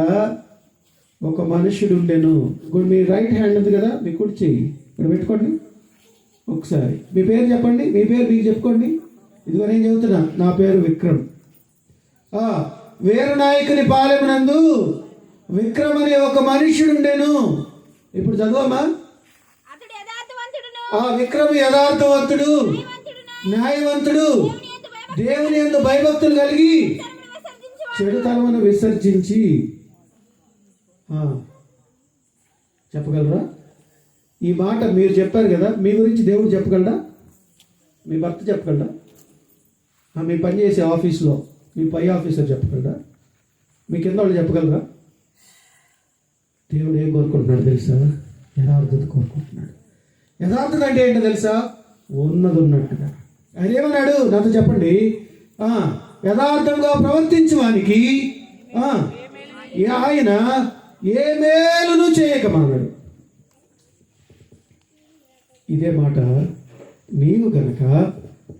ఒక మనుషుడు ఉండెను. ఇప్పుడు మీ రైట్ హ్యాండ్ ఉంది కదా, మీ కుడి చెయ్యి ఇక్కడ పెట్టుకోండి. ఒకసారి మీ పేరు చెప్పండి. మీ పేరు మీకు చెప్పుకోండి. ఇదిగో నేను చెబుతున్నా, నా పేరు విక్రమ్. వీరనాయకుని పాలెమునందు విక్రమ్ అనే ఒక మనుష్యుడు ఉండెను. ఇప్పుడు చదువమ్మా. విక్రమ్ యథార్థవంతుడు న్యాయవంతుడు దేవుని యందు భయభక్తులు కలిగి చెడుతనమును విసర్జించి. చెప్పగలరా? ఈ మాట మీరు చెప్పారు కదా, మీ గురించి దేవుడు చెప్పగలరా? మీ భర్త చెప్పగలరా? మీ పనిచేసే ఆఫీస్లో మీ పై ఆఫీసర్ చెప్పగలరా? మీ కింద వాళ్ళు చెప్పగలరా? దేవుడు ఏం కోరుకుంటున్నాడు తెలుసా? యథార్థత కోరుకుంటున్నాడు. యథార్థత అంటే ఏంటో తెలుసా? ఉన్నది ఉన్నట్టుగా. ఆయన ఏమన్నాడు నాతో చెప్పండి. యథార్థంగా ప్రవర్తించడానికి ఆయన ఏ మేలును చేయకమన్నాడు. ఇదే మాట నీవు గనక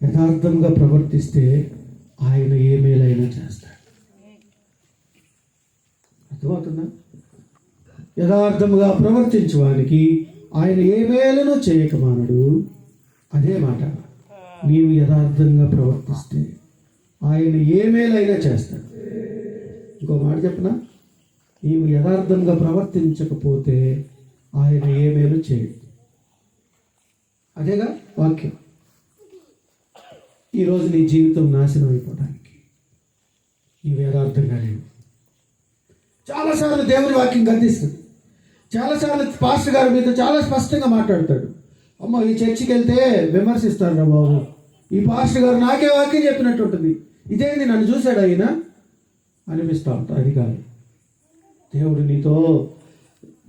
యథార్థంగా ప్రవర్తిస్తే ఆయన ఏ మేలైనా చేస్తాడు. అర్థమవుతుందా? యథార్థముగా ప్రవర్తించడానికి ఆయన ఏ మేలును చేయకమానడు. అదే మాట, నీవు యథార్థంగా ప్రవర్తిస్తే ఆయన ఏ మేలైనా చేస్తాడు. ఇంకో మాట చెప్పనా? నీవు యథార్థంగా ప్రవర్తించకపోతే ఆయన ఏ మేలు చేయడు. అదేగా వాక్యం. ఈరోజు నీ జీవితం నాశనం అయిపోవడానికి నీవు యథార్థంగా లేవు. చాలాసార్లు దేవుని వాక్యం గద్దిస్తుంది. చాలాసార్లు పాస్టర్ గారు మీతో చాలా స్పష్టంగా మాట్లాడతాడు. అమ్మ, ఈ చర్చికి వెళ్తే విమర్శిస్తారు రా బాబు, ఈ పాస్టర్ గారు నాకే వాక్యం చెప్పినట్టు ఉంటుంది, ఇదేంది నన్ను చూశాడు ఆయన అనిపిస్తూ ఉంటా. అది కాదు. దేవుడు నీతో,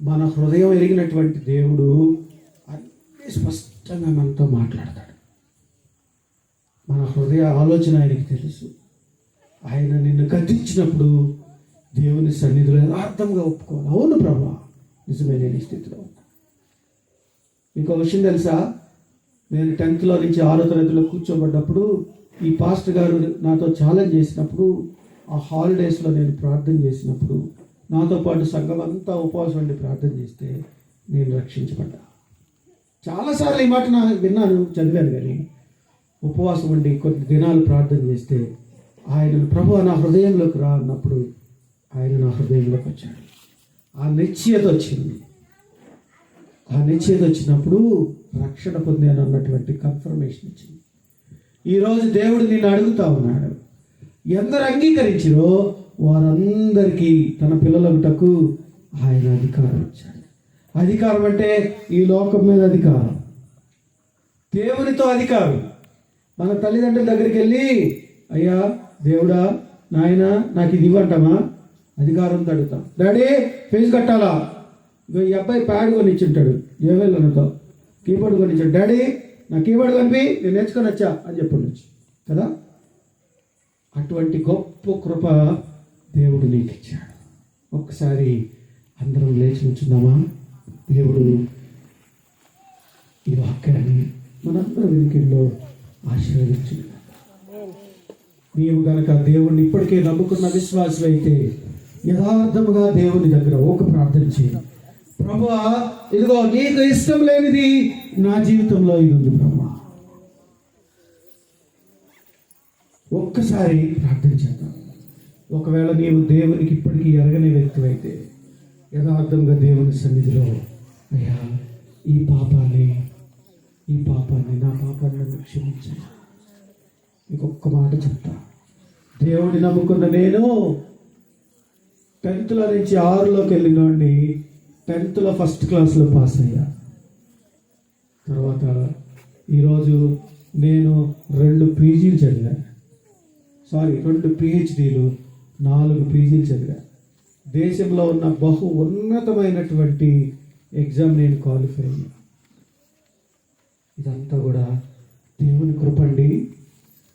మన హృదయం ఎరిగినటువంటి దేవుడు అన్ని స్పష్టంగా మనతో మాట్లాడతాడు. మన హృదయ ఆలోచన ఆయనకి తెలుసు. ఆయన నిన్ను గద్దించినప్పుడు దేవుని సన్నిధిలో యథార్థంగా ఒప్పుకోవాలి. అవును ప్రభా, నిజమే, నేను ఈ స్థితిలో ఉన్నా. మీకు ఒక విషయం తెలుసా? నేను 10th నుంచి 6వ తరగతిలో కూర్చోబడ్డప్పుడు ఈ పాస్టర్ గారు నాతో ఛాలెంజ్ చేసినప్పుడు, ఆ హాలిడేస్లో నేను ప్రార్థన చేసినప్పుడు నాతో పాటు సంఘం అంతా ఉపవాసం ఉండి ప్రార్థన చేస్తే నేను రక్షించబడ్డా. చాలాసార్లు ఈ మాట విన్నాను, చదివాను. కానీ ఉపవాసం ఉండి కొన్ని దినాలు ప్రార్థన చేస్తే ఆయన ప్రభు నా హృదయంలోకి రా అన్నప్పుడు ఆయన నా హృదయంలోకి వచ్చాడు. ఆ నిశ్చయత వచ్చింది. ఆ నిశ్చయం వచ్చినప్పుడు రక్షణ పొందాను అన్నటువంటి కన్ఫర్మేషన్ ఇచ్చింది. ఈరోజు దేవుడు నిన్ను అడుగుతా ఉన్నాడు, ఎందరు అంగీకరించిరో వారందరికీ తన పిల్లలకుటకు ఆయన అధికారం ఇచ్చాడు. అధికారం అంటే ఈ లోకం మీద అధికారం, దేవునితో అధికారం. మన తల్లిదండ్రుల దగ్గరికి వెళ్ళి, అయ్యా దేవుడా నాయన నాకు ఇది ఇవ్వంటామా, అధికారంతో అడుగుతాం. డాడీ ఫీజు కట్టాలా, ఇగో ఈ అబ్బాయి ప్యాడ్ కొనిచ్చుంటాడు, ఏవేళ్ళతో కీబోర్డ్ కొనిచ్చాడు, డాడీ నా కీబోర్డ్ కనిపి నేను నేర్చుకొని వచ్చా అని చెప్పండి కదా. అటువంటి గొప్ప కృప దేవుడు నీకు ఇచ్చాడు. ఒక్కసారి అందరం లేచి ఉంచుదామా? దేవుడు ఈ వాక్యాన్ని మనందరం వెనుకల్లో ఆశీర్వదించు. నీవు గనక దేవుణ్ణి ఇప్పటికే నమ్ముకున్న విశ్వాసం అయితే యథార్థముగా దేవుని దగ్గర ఒక ప్రార్థన చేయి. ప్రభువా, ఇదిగో నీకు ఇష్టం లేనిది నా జీవితంలో ఇది ఉంది ప్రభువా. ఒక్కసారి ప్రార్థన చేద్దాం. ఒకవేళ నీవు దేవునికి ఇప్పటికీ ఎరగని వ్యక్తి అయితే యథార్థంగా దేవుని సన్నిధిలో, అయ్యా ఈ పాపాన్ని నా పాపాన్ని క్షమించండి. ఇంకొక మాట చెప్తా. దేవుడిని నమ్ముకున్న నేను 10th నుంచి 6లోకి వెళ్ళినోడిని 10th ఫస్ట్ క్లాస్లో పాస్ అయ్యా. తర్వాత ఈరోజు నేను 2 పీజీలు చదివా, 2 PhDలు, 4 పీజీలు చదివా. దేశంలో ఉన్న బహు ఉన్నతమైనటువంటి ఎగ్జామ్ నేను క్వాలిఫై అయ్యా. ఇదంతా కూడా దేవుని కృపండి.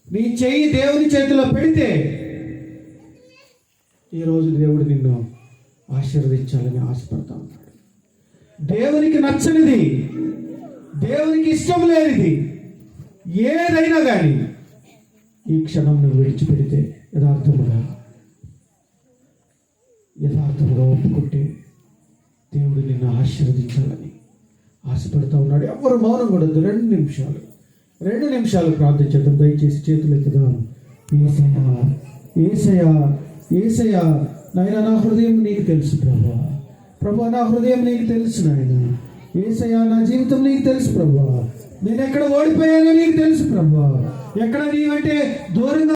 నీ చెయ్యి దేవుని చేతిలో పెడితే ఈరోజు దేవుడు నిన్ను ఆశీర్వదించాలని ఆశపడతా ఉన్నాడు. దేవునికి నచ్చనిది, దేవునికి ఇష్టం లేనిది ఏదైనా కానీ ఈ క్షణం నువ్వు విడిచిపెడితే యథార్థముగా ఒప్పుకుంటే దేవుడు నిన్ను ఆశీర్వదించాలని ఆశపడతా ఉన్నాడు. ఎవరు మౌనం కూడా 2 నిమిషాలు ప్రార్థించడం. దయచేసి చేతులు ఎత్తుదాం. ఏసయ్యా నాయన నా హృదయం నీకు తెలుసు ప్రభా, నా హృదయం నీకు తెలుసు నాయన. ఏసయ్యా నా జీవితం నీకు తెలుసు ప్రభా, నేను ఎక్కడ ఓడిపోయానో నీకు తెలుసు ప్రభా, ఎక్కడ నీవంటే దూరంగా